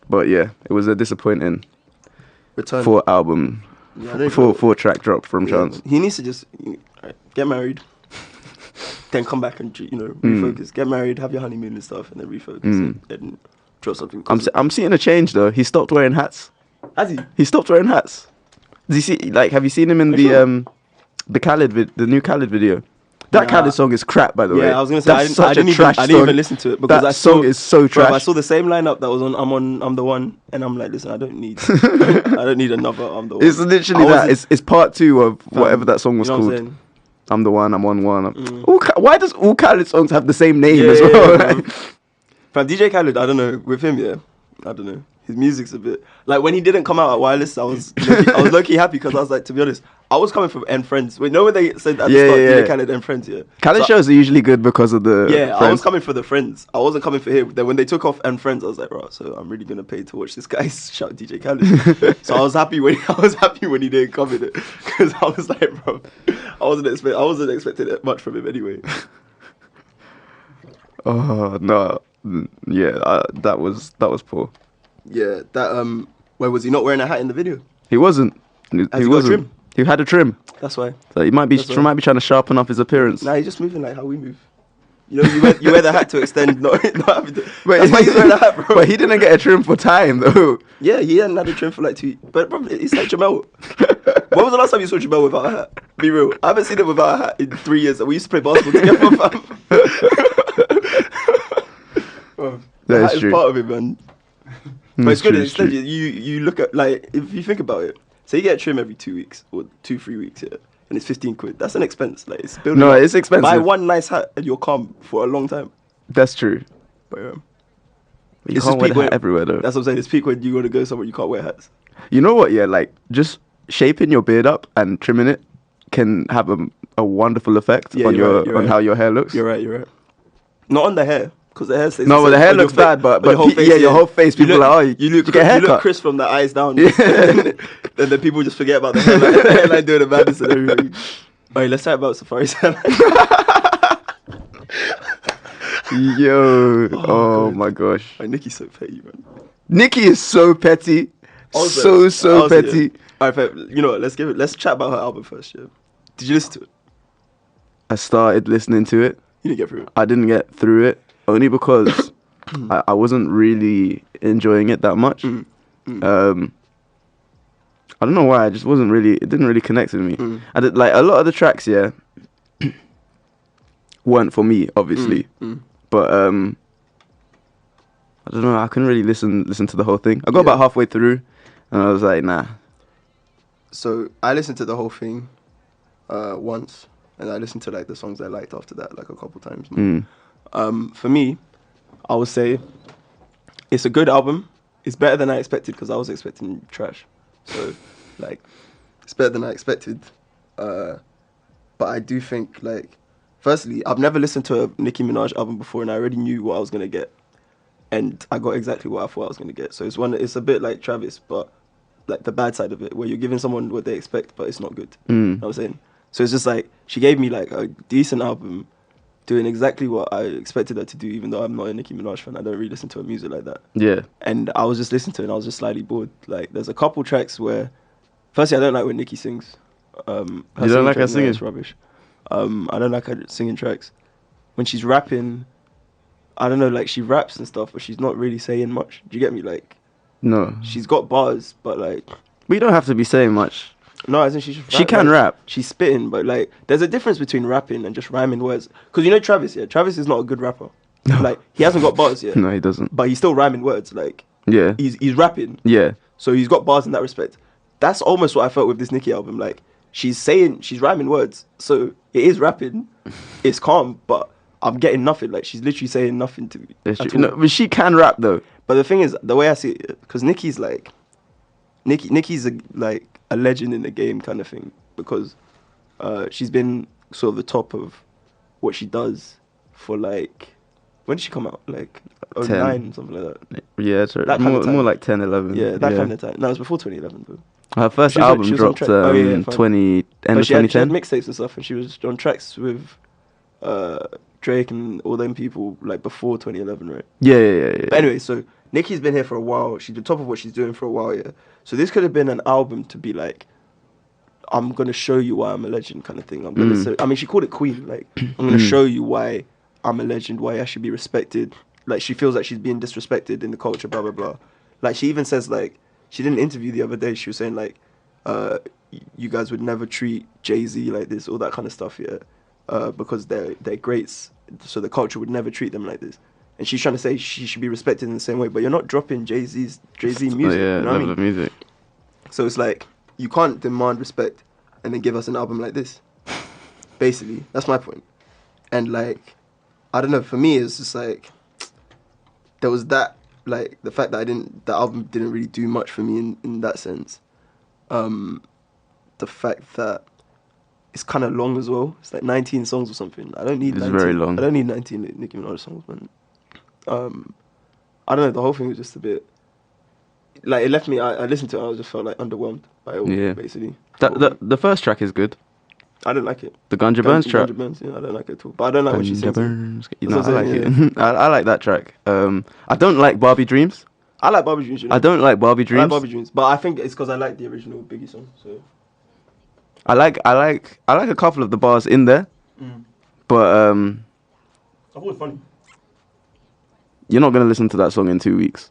[SPEAKER 1] But yeah, it was a disappointing
[SPEAKER 2] return
[SPEAKER 1] 4 album,
[SPEAKER 2] yeah,
[SPEAKER 1] 4 track drop from Chance.
[SPEAKER 2] He needs to just get married, then come back and refocus. Get married, have your honeymoon and stuff, and then refocus and draw something.
[SPEAKER 1] I'm seeing a change though. He stopped wearing hats.
[SPEAKER 2] Has he?
[SPEAKER 1] He stopped wearing hats. Did you see? Like, have you seen him in the new Khaled video? That Khaled song is crap, by the way.
[SPEAKER 2] Yeah, I was gonna say I didn't even listen to it because
[SPEAKER 1] that song is so trash.
[SPEAKER 2] Bro, I saw the same lineup that was on I'm the One, and I'm like, listen, I don't need another I'm the One.
[SPEAKER 1] It's literally that. It's part 2 of whatever that song was called. I'm the One. I'm on one. Why does all Khaled songs have the same name as well?
[SPEAKER 2] Yeah, From DJ Khaled, I don't know. With him, I don't know. His music's a bit like when he didn't come out at Wireless. I was low-key happy because I was like, to be honest, I was coming from End Friends. Wait, know when they said at the start, DJ Khaled and Friends,
[SPEAKER 1] Khaled shows are usually good because of the
[SPEAKER 2] Friends.
[SPEAKER 1] I
[SPEAKER 2] was coming for the Friends. I wasn't coming for him. Then when they took off End Friends, I was like, right, so I'm really gonna pay to watch this guy shout DJ Khaled. So I was happy when he didn't come in it because I was like, bro, I wasn't expecting much from him anyway.
[SPEAKER 1] Oh no, yeah, that was poor.
[SPEAKER 2] Yeah, that where was he not wearing a hat in the video?
[SPEAKER 1] He wasn't. He wasn't. He had a trim,
[SPEAKER 2] That's why.
[SPEAKER 1] so he might be
[SPEAKER 2] That's why.
[SPEAKER 1] trying to sharpen up his appearance.
[SPEAKER 2] Nah, he's just moving like how we move. You know, you wear the hat to extend, not having to.
[SPEAKER 1] But
[SPEAKER 2] That's why he's wearing the hat, bro.
[SPEAKER 1] But he didn't get a trim for time though.
[SPEAKER 2] Yeah, he hadn't had a trim for like 2. But bro, it's like Jamel. When was the last time you saw Jamel without a hat? Be real. I haven't seen him without a hat in 3 years. We used to play basketball together, fam. Bro, the
[SPEAKER 1] That is
[SPEAKER 2] hat is
[SPEAKER 1] true.
[SPEAKER 2] part of it, man. But
[SPEAKER 1] Mm,
[SPEAKER 2] it's good.
[SPEAKER 1] true,
[SPEAKER 2] It's
[SPEAKER 1] true.
[SPEAKER 2] legit. You look at, like, if you think about it, say you get a trim every 2 weeks or 2-3 weeks, yeah, and it's 15 quid. That's an expense. Like, it's building
[SPEAKER 1] No,
[SPEAKER 2] up.
[SPEAKER 1] it's expensive.
[SPEAKER 2] Buy one nice hat and you're calm for a long time.
[SPEAKER 1] That's true.
[SPEAKER 2] But
[SPEAKER 1] You
[SPEAKER 2] It's
[SPEAKER 1] can't
[SPEAKER 2] just
[SPEAKER 1] wear
[SPEAKER 2] peak
[SPEAKER 1] the hat
[SPEAKER 2] when-
[SPEAKER 1] everywhere though.
[SPEAKER 2] that's what I'm saying. It's peak when you want to go somewhere you can't wear hats.
[SPEAKER 1] You know what? Yeah, like just shaping your beard up and trimming it can have a wonderful effect
[SPEAKER 2] Yeah,
[SPEAKER 1] on
[SPEAKER 2] you're right, you're
[SPEAKER 1] on
[SPEAKER 2] right.
[SPEAKER 1] how your hair looks.
[SPEAKER 2] You're right. Not on the hair, because the hair stays.
[SPEAKER 1] No, but the hair
[SPEAKER 2] on your
[SPEAKER 1] looks
[SPEAKER 2] face.
[SPEAKER 1] bad, but
[SPEAKER 2] On your whole face,
[SPEAKER 1] your whole face.
[SPEAKER 2] You
[SPEAKER 1] People
[SPEAKER 2] look,
[SPEAKER 1] are like, oh,
[SPEAKER 2] you look,
[SPEAKER 1] did you get a
[SPEAKER 2] you look
[SPEAKER 1] haircut?
[SPEAKER 2] crisp from the eyes down.
[SPEAKER 1] Yeah.
[SPEAKER 2] And then people just forget about the hairline, the hairline doing the madness and everything. Alright, let's talk about Safaree's hairline.
[SPEAKER 1] Yo, oh
[SPEAKER 2] God.
[SPEAKER 1] my gosh,
[SPEAKER 2] Like, Nicki's so petty, man.
[SPEAKER 1] Nicki is so petty,
[SPEAKER 2] Also,
[SPEAKER 1] so petty.
[SPEAKER 2] Alright, you know what? Let's chat about her album first. Yeah. Did you listen to it?
[SPEAKER 1] I started listening to it.
[SPEAKER 2] You didn't get through it.
[SPEAKER 1] I didn't get through it only because I wasn't really enjoying it that much. I don't know why. I just wasn't really. It didn't really connect with me. I did like a lot of the tracks. Yeah, weren't for me, obviously. But I don't know. I couldn't really listen to the whole thing. I got about halfway through, and I was like, nah.
[SPEAKER 2] So I listened to the whole thing once, and I listened to like the songs I liked after that like a couple times. For me, I would say it's a good album. It's better than I expected because I was expecting trash. So like it's better than I expected. But I do think like firstly, I've never listened to a Nicki Minaj album before, and I already knew what I was gonna get, and I got exactly what I thought I was gonna get. So it's a bit like Travis, but like the bad side of it, where you're giving someone what they expect, but it's not good. You know what I'm saying? So it's just like she gave me like a decent album, doing exactly what I expected her to do, even though I'm not a Nicki Minaj fan. I don't really listen to her music like that.
[SPEAKER 1] Yeah.
[SPEAKER 2] And I was just listening to it, and I was just slightly bored. Like there's a couple tracks where, firstly, I don't like when Nicki sings.
[SPEAKER 1] You don't like her singing?
[SPEAKER 2] It's rubbish. I don't like her singing tracks. When she's rapping, I don't know, like she raps and stuff, but she's not really saying much. Do you get me? Like
[SPEAKER 1] No.
[SPEAKER 2] she's got bars, but like
[SPEAKER 1] We don't have to be saying much.
[SPEAKER 2] no, I think she should.
[SPEAKER 1] She can rap.
[SPEAKER 2] She's spitting, but like there's a difference between rapping and just rhyming words. Because you know Travis, yeah, Travis is not a good rapper. Like he hasn't got bars yet,
[SPEAKER 1] No, he doesn't.
[SPEAKER 2] but he's still rhyming words. Like
[SPEAKER 1] Yeah.
[SPEAKER 2] he's rapping,
[SPEAKER 1] Yeah.
[SPEAKER 2] so he's got bars in that respect. That's almost what I felt with this Nicki album. Like she's rhyming words, so it is rapping. It's calm, but I'm getting nothing. Like she's literally saying nothing to me.
[SPEAKER 1] That's
[SPEAKER 2] at
[SPEAKER 1] true.
[SPEAKER 2] all.
[SPEAKER 1] No, but she can rap though.
[SPEAKER 2] But the thing is, the way I see it, because Nicki's like a legend in the game kind of thing, because she's been sort of the top of what she does for like, when did she come out? Like 09, something like that.
[SPEAKER 1] Yeah, it's
[SPEAKER 2] That kind of time.
[SPEAKER 1] more like 10, 11.
[SPEAKER 2] Yeah, that kind of time. No, it was before 2011 though.
[SPEAKER 1] Her first
[SPEAKER 2] She was on-
[SPEAKER 1] album
[SPEAKER 2] she was on
[SPEAKER 1] dropped
[SPEAKER 2] track. Oh, yeah, fine.
[SPEAKER 1] 20 end
[SPEAKER 2] But
[SPEAKER 1] of
[SPEAKER 2] she had
[SPEAKER 1] 2010.
[SPEAKER 2] mixtapes and stuff, and she was on tracks with Drake and all them people like before 2011, right?
[SPEAKER 1] Yeah.
[SPEAKER 2] But anyway, so Nicki's been here for a while. She's the top of what she's doing for a while, yeah. So this could have been an album to be like, I'm gonna show you why I'm a legend, kind of thing. I mean, she called it Queen. Like, I'm gonna show you why I'm a legend, why I should be respected. Like, she feels like she's being disrespected in the culture, blah blah blah. Like, she even says like, she did an interview the other day. She was saying like, you guys would never treat Jay-Z like this, all that kind of stuff, yeah. Because they're greats, so the culture would never treat them like this. And she's trying to say she should be respected in the same way, but you're not dropping Jay-Z music.
[SPEAKER 1] Oh, yeah,
[SPEAKER 2] you know what I
[SPEAKER 1] level
[SPEAKER 2] mean?
[SPEAKER 1] of music.
[SPEAKER 2] So it's like you can't demand respect and then give us an album like this. Basically, that's my point. And like, I don't know. For me, it's just like there was that, like the fact that the album didn't really do much for me in that sense. The fact that it's kind of long as well. It's like 19 songs or something. I don't need.
[SPEAKER 1] It's
[SPEAKER 2] 19,
[SPEAKER 1] very long.
[SPEAKER 2] I don't need 19 Nicki Minaj songs, man. I don't know. The whole thing was just a bit. Like it left me. I listened to it. I just felt like underwhelmed by it all.
[SPEAKER 1] Yeah.
[SPEAKER 2] Basically.
[SPEAKER 1] The first track is good.
[SPEAKER 2] I don't like it.
[SPEAKER 1] The Ganja Burns track.
[SPEAKER 2] Ganja Burns, yeah, I don't like it at all. But I don't like what she
[SPEAKER 1] Ganja
[SPEAKER 2] sings.
[SPEAKER 1] Burns. You
[SPEAKER 2] That's
[SPEAKER 1] know, I
[SPEAKER 2] what
[SPEAKER 1] like
[SPEAKER 2] I'm saying,
[SPEAKER 1] it. I like that track. I don't like Barbie Dreams.
[SPEAKER 2] I like Barbie Dreams. You know?
[SPEAKER 1] I don't like Barbie
[SPEAKER 2] I
[SPEAKER 1] Dreams.
[SPEAKER 2] like Barbie Dreams, but I think it's because I like the original Biggie song. So
[SPEAKER 1] I like a couple of the bars in there, but
[SPEAKER 2] I thought it was funny.
[SPEAKER 1] you're not gonna listen to that song in 2 weeks.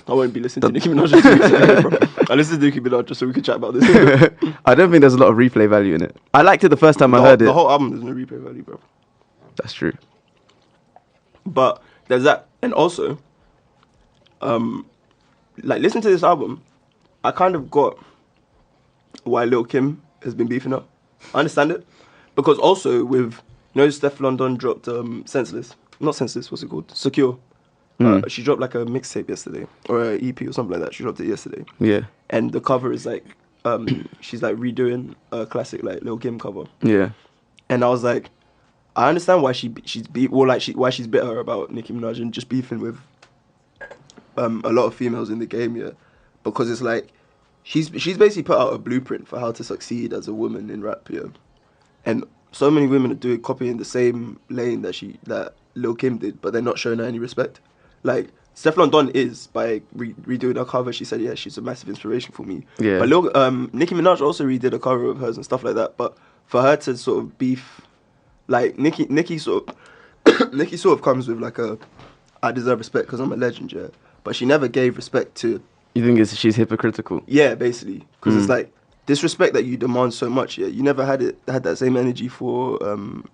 [SPEAKER 2] I won't be listening to Nicki Minaj in 2 weeks anyway, bro. I listened to Nicki Minaj just so we could chat about this.
[SPEAKER 1] I don't think there's a lot of replay value in it. I liked it the first time I heard it.
[SPEAKER 2] The whole album there's no replay value, bro.
[SPEAKER 1] That's true.
[SPEAKER 2] But there's that, and also, like listening to this album, I kind of got why Lil Kim has been beefing up. I understand it, because also with Steph London dropped Senseless, not Senseless, what's it called? Secure. She dropped like a mixtape yesterday, or an EP or something like that. She dropped it yesterday.
[SPEAKER 1] Yeah.
[SPEAKER 2] And the cover is like, she's like redoing a classic like Lil Kim cover.
[SPEAKER 1] Yeah.
[SPEAKER 2] And I was like, I understand why why she's bitter about Nicki Minaj and just beefing with a lot of females in the game, yeah, because it's like she's basically put out a blueprint for how to succeed as a woman in rap, yeah, and so many women are copying the same lane that Lil Kim did, but they're not showing her any respect. Like Steph London is by redoing her cover. She said, yeah, she's a massive inspiration for me.
[SPEAKER 1] Yeah.
[SPEAKER 2] But Nicki Minaj also redid a cover of hers and stuff like that. But for her to sort of beef, like Nicki sort of comes with like I deserve respect because I'm a legend, yeah. But she never gave respect to.
[SPEAKER 1] You think she's hypocritical?
[SPEAKER 2] Yeah, basically, because it's like this respect that you demand so much. Yeah, you never had that same energy for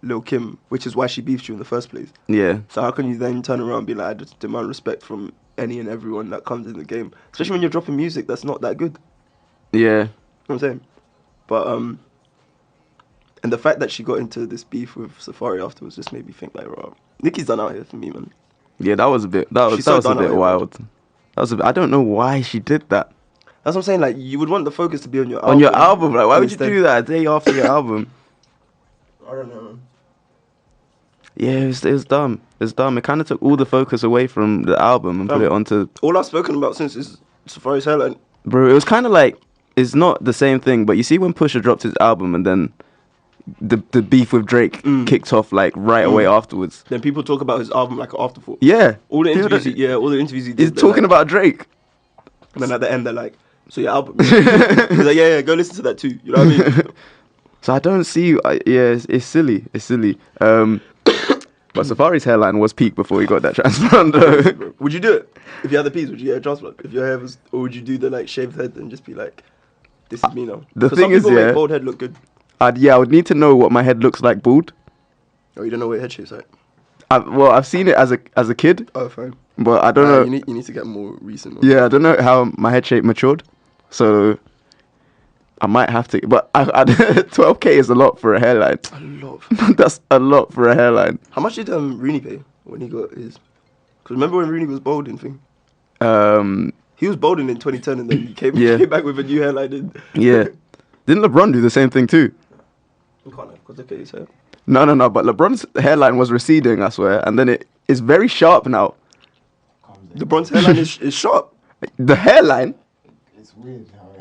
[SPEAKER 2] Lil Kim, which is why she beefed you in the first place.
[SPEAKER 1] Yeah.
[SPEAKER 2] So how can you then turn around and be like, I just demand respect from any and everyone that comes in the game, especially when you're dropping music that's not that good.
[SPEAKER 1] Yeah.
[SPEAKER 2] You know what I'm saying? But and the fact that she got into this beef with Safaree afterwards just made me think like, right, Nicki's done out here for me, man.
[SPEAKER 1] Yeah, that was a bit wild. I don't know why she did that.
[SPEAKER 2] That's what I'm saying. Like, you would want the focus to be on your album.
[SPEAKER 1] On your album, like, why would you do that a day after your album?
[SPEAKER 2] I don't know.
[SPEAKER 1] Yeah, it was dumb. It kind of took all the focus away from the album and put it onto.
[SPEAKER 2] All I've spoken about since is Safaree's hairline.
[SPEAKER 1] Bro, it was kind of like, it's not the same thing, but you see when Pusha dropped his album and then the beef with Drake kicked off like right away afterwards.
[SPEAKER 2] Then people talk about his album like an afterthought.
[SPEAKER 1] Yeah.
[SPEAKER 2] All the interviews he did.
[SPEAKER 1] He's talking about Drake.
[SPEAKER 2] And then at the end they're like, so your album. He's like, yeah, go listen to that too. You know what I mean?
[SPEAKER 1] So I don't see. It's silly. It's silly. But Safaree's hairline was peak before he got that transplant.
[SPEAKER 2] Would you do it if you had the piece? Would you get a transplant if your hair was, or would you do the like shaved head and just be like, this is me now?
[SPEAKER 1] The thing is,
[SPEAKER 2] make bald head look good.
[SPEAKER 1] I would need to know what my head looks like bald.
[SPEAKER 2] Oh, you don't know what your head shape's like?
[SPEAKER 1] I've seen it as a kid.
[SPEAKER 2] Oh, fine.
[SPEAKER 1] But I don't know.
[SPEAKER 2] You need to get more recent.
[SPEAKER 1] Yeah, I don't know how my head shape matured, so I might have to. But 12K is a lot for a hairline.
[SPEAKER 2] A lot.
[SPEAKER 1] That's a lot for a hairline.
[SPEAKER 2] How much did Rooney pay when he got his? Because remember when Rooney was balding thing? He was balding in 2010 and then he came back with a new hairline.
[SPEAKER 1] Yeah. Didn't LeBron do the same thing too?
[SPEAKER 2] You can't have, because look at his hair.
[SPEAKER 1] No. But LeBron's hairline was receding, I swear, and then it is very sharp now.
[SPEAKER 2] LeBron's hairline is sharp.
[SPEAKER 1] The hairline.
[SPEAKER 3] It's weird how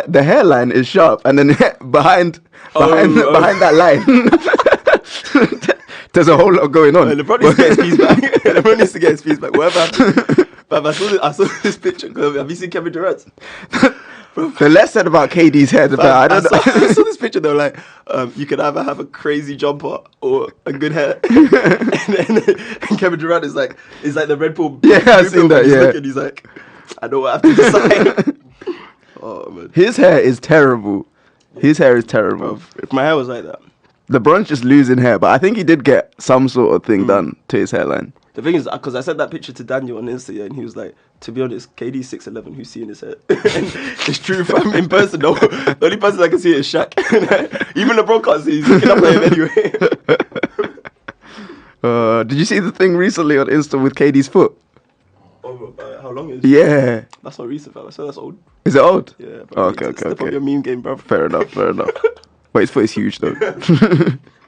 [SPEAKER 1] the hairline is sharp, and then behind that line, there's a whole lot going on.
[SPEAKER 2] LeBron needs to get his piece back. LeBron needs to get his piece back. Whatever happened? But I saw this picture. Have you seen Kevin Durant's?
[SPEAKER 1] The less said about KD's hair, the better. I
[SPEAKER 2] saw this picture. They were like, you could either have a crazy jumper or a good hair. and Kevin Durant is like the Red Bull.
[SPEAKER 1] Yeah, I've seen that. Yeah,
[SPEAKER 2] he's like, I know what I have to decide. Oh man,
[SPEAKER 1] his hair is terrible. Bro,
[SPEAKER 2] if my hair was like that,
[SPEAKER 1] LeBron's just losing hair, but I think he did get some sort of thing done to his hairline.
[SPEAKER 2] The thing is, because I sent that picture to Daniel on Insta, and he was like, to be honest, KD's 6'11", who's seeing his hair? And it's true, fam, in person, no. The only person that can see it is Shaq. Even LeBron can't see, he's looking up at him anyway.
[SPEAKER 1] Did you see the thing recently on Insta with KD's foot?
[SPEAKER 2] Oh, how long is it?
[SPEAKER 1] Yeah.
[SPEAKER 2] That's not recent, fam. I said that's old.
[SPEAKER 1] Is it old?
[SPEAKER 2] Yeah, bro.
[SPEAKER 1] Okay.
[SPEAKER 2] Step up your meme game, bro.
[SPEAKER 1] Fair enough. But his foot is huge, though.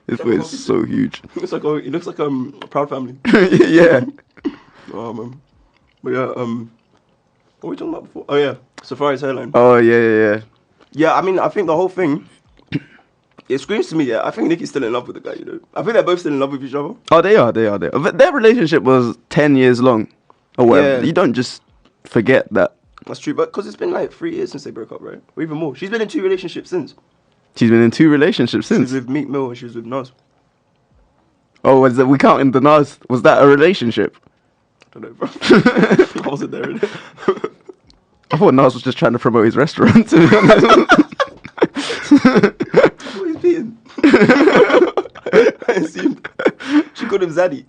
[SPEAKER 1] His foot is so huge.
[SPEAKER 2] He looks like a proud family.
[SPEAKER 1] Yeah.
[SPEAKER 2] Oh, man. But yeah, what were we talking about before? Oh, yeah. Safaree's hairline.
[SPEAKER 1] Oh, yeah.
[SPEAKER 2] Yeah, I mean, I think the whole thing, it screams to me, yeah, I think Nicki's still in love with the guy, you know. I think they're both still in love with each other.
[SPEAKER 1] Oh, they are. But their relationship was 10 years long. Or whatever.
[SPEAKER 2] Yeah.
[SPEAKER 1] You don't just forget that.
[SPEAKER 2] That's true, but because it's been like 3 years since they broke up, right? Or even more. She's been in 2 relationships since.
[SPEAKER 1] She's been in 2 relationships
[SPEAKER 2] She
[SPEAKER 1] since.
[SPEAKER 2] was with Meek Mill and she was with Nas.
[SPEAKER 1] Oh, was that we counting the Nas? Was that a relationship?
[SPEAKER 2] I don't know, bro. I wasn't there. Innit?
[SPEAKER 1] I thought Nas was just trying to promote his restaurant.
[SPEAKER 2] What he's beating? I didn't see him. She called him Zaddy.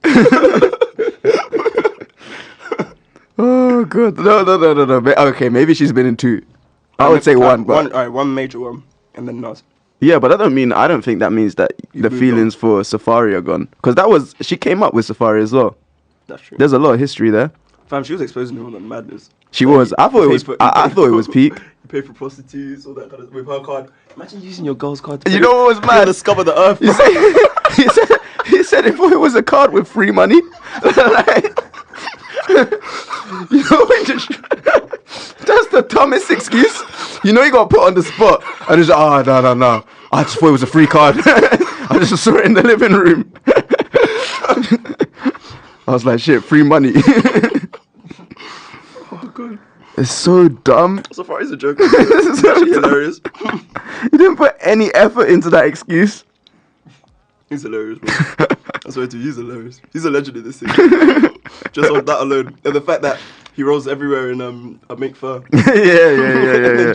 [SPEAKER 1] Oh, good. No. Okay, maybe she's been in 2. I would say 1, but...
[SPEAKER 2] Alright, 1 major one, and then Nas.
[SPEAKER 1] Yeah, but I don't think that means that the feelings for Safaree are gone. Because she came up with Safaree as well.
[SPEAKER 2] That's true.
[SPEAKER 1] There's a lot of history there.
[SPEAKER 2] Fam, she was exposing him on the madness.
[SPEAKER 1] She was. I thought it was. I thought it was peak.
[SPEAKER 2] You pay for prostitutes, all that kind of with her card. Imagine using your girl's card.
[SPEAKER 1] You know what was mad?
[SPEAKER 2] To scum of the earth.
[SPEAKER 1] He said if it was a card with free money. Like, you know, that's the dumbest excuse. You know, you got put on the spot, and it's like, no. I just thought it was a free card. I just saw it in the living room. I was like, shit, free money.
[SPEAKER 2] Oh god,
[SPEAKER 1] it's so dumb.
[SPEAKER 2] Safaree's a joke. It's actually hilarious.
[SPEAKER 1] You didn't put any effort into that excuse.
[SPEAKER 2] He's hilarious, bro. I swear to you, he's hilarious. He's a legend in this thing. Just on that alone, and the fact that he rolls everywhere in a mink fur.
[SPEAKER 1] Yeah.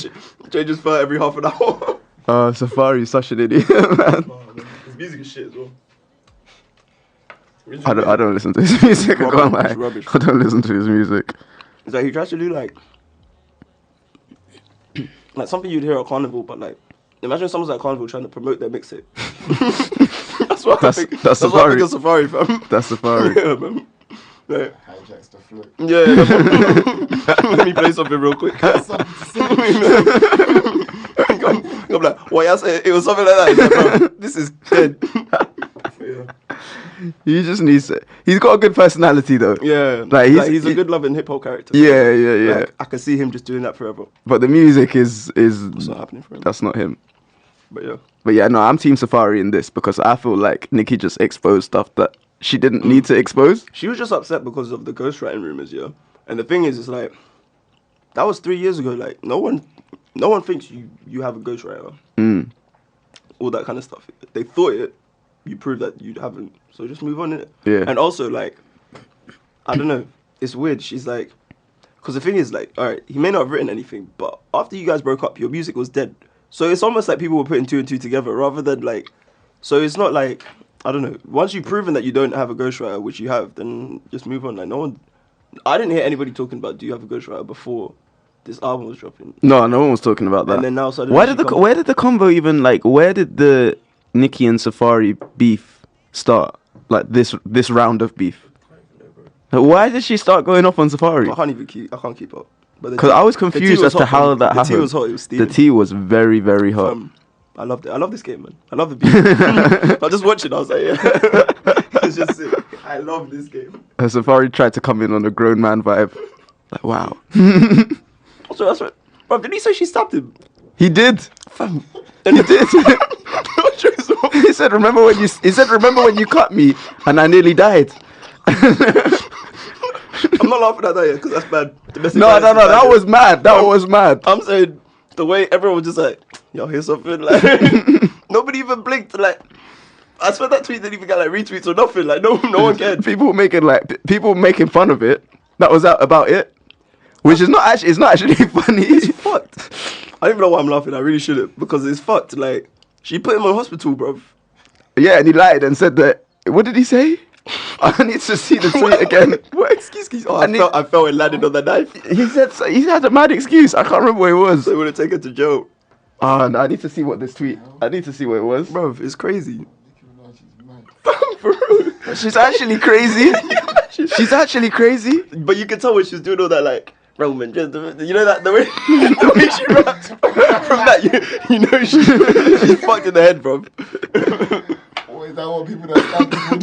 [SPEAKER 2] Changes fur every half an hour.
[SPEAKER 1] Safaree's such an idiot, man.
[SPEAKER 2] Oh, man. His music is shit as well.
[SPEAKER 1] I don't listen to his music. I can't lie.
[SPEAKER 2] Rubbish.
[SPEAKER 1] I don't listen to his music.
[SPEAKER 2] It's like he tries to do like something you'd hear at Carnival, but like imagine someone's at Carnival trying to promote their mixtape. That's what I think. That's what I think of Safaree, fam.
[SPEAKER 1] That's Safaree.
[SPEAKER 2] Yeah, man. Yeah.
[SPEAKER 3] Hijacks the flow.
[SPEAKER 2] Yeah. Let me play something real quick. I'm like, what you say? It was something like that. He's like, bro, this is dead. Yeah.
[SPEAKER 1] He just needs it. He's got a good personality though.
[SPEAKER 2] Yeah.
[SPEAKER 1] Like
[SPEAKER 2] he's a good loving hip hop character.
[SPEAKER 1] Yeah.
[SPEAKER 2] Like, I can see him just doing that forever.
[SPEAKER 1] But the music is
[SPEAKER 2] It's not happening for him.
[SPEAKER 1] That's not him.
[SPEAKER 2] But
[SPEAKER 1] yeah, no, I'm Team Safaree in this because I feel like Nicki just exposed stuff that she didn't need to expose.
[SPEAKER 2] She was just upset because of the ghostwriting rumors, yeah. And the thing is, it's like that was 3 years ago. Like no one thinks you have a ghostwriter. All that kind of stuff. They thought it. You prove that you haven't. So just move on in it.
[SPEAKER 1] Yeah.
[SPEAKER 2] And also like, I don't know. It's weird. She's like, because the thing is like, all right, he may not have written anything, but after you guys broke up, your music was dead. So it's almost like people were putting 2 and 2 together rather than like. So it's not like, I don't know. Once you've proven that you don't have a ghostwriter, which you have, then just move on. Like no one. I didn't hear anybody talking about do you have a ghostwriter before this album was dropping.
[SPEAKER 1] No one was talking about that.
[SPEAKER 2] And then now suddenly
[SPEAKER 1] where did the convo even like? Where did the Nicki and Safaree beef start? Like this round of beef. Why did she start going off on Safaree?
[SPEAKER 2] I can't keep up.
[SPEAKER 1] Because I was confused as to how that happened.
[SPEAKER 2] The tea was hot. It was steaming.
[SPEAKER 1] The tea was very, very hot.
[SPEAKER 2] I loved it. I love this game, man. I love the beat. I just watched it. I was like, yeah. It's just sick. I love this game.
[SPEAKER 1] Safaree tried to come in on a grown man vibe. Like, wow.
[SPEAKER 2] Also, that's what. Bro, didn't he say she stabbed him?
[SPEAKER 1] He did.
[SPEAKER 2] Fam.
[SPEAKER 1] He did. He said, remember when you cut me and I nearly died.
[SPEAKER 2] I'm not laughing at that yet because that's bad.
[SPEAKER 1] No, that was mad. That was mad.
[SPEAKER 2] I'm saying the way everyone was just like, y'all hear something? Like, nobody even blinked. Like, I swear that tweet didn't even get like retweets or nothing. Like, no one cared.
[SPEAKER 1] People making fun of it. That was about it. Which is not actually, it's not actually funny.
[SPEAKER 2] It's fucked. I don't even know why I'm laughing. I really shouldn't because it's fucked. Like, she put him in hospital, bruv.
[SPEAKER 1] Yeah, and he lied and said that. What did he say? I need to see the tweet again.
[SPEAKER 2] What excuse? Oh, I felt it landed on the knife.
[SPEAKER 1] He said he had a mad excuse. I can't remember what it was.
[SPEAKER 2] They would have taken to jail.
[SPEAKER 1] Oh, no, I need to see what this tweet. I need to see what it was.
[SPEAKER 2] Bruv, it's crazy.
[SPEAKER 1] She's actually crazy. She's actually crazy.
[SPEAKER 2] But you can tell when she's doing all that, like, Roman, you know that the way she runs from that, you know she's fucked in the head, bro.
[SPEAKER 3] Or is that what people that stab people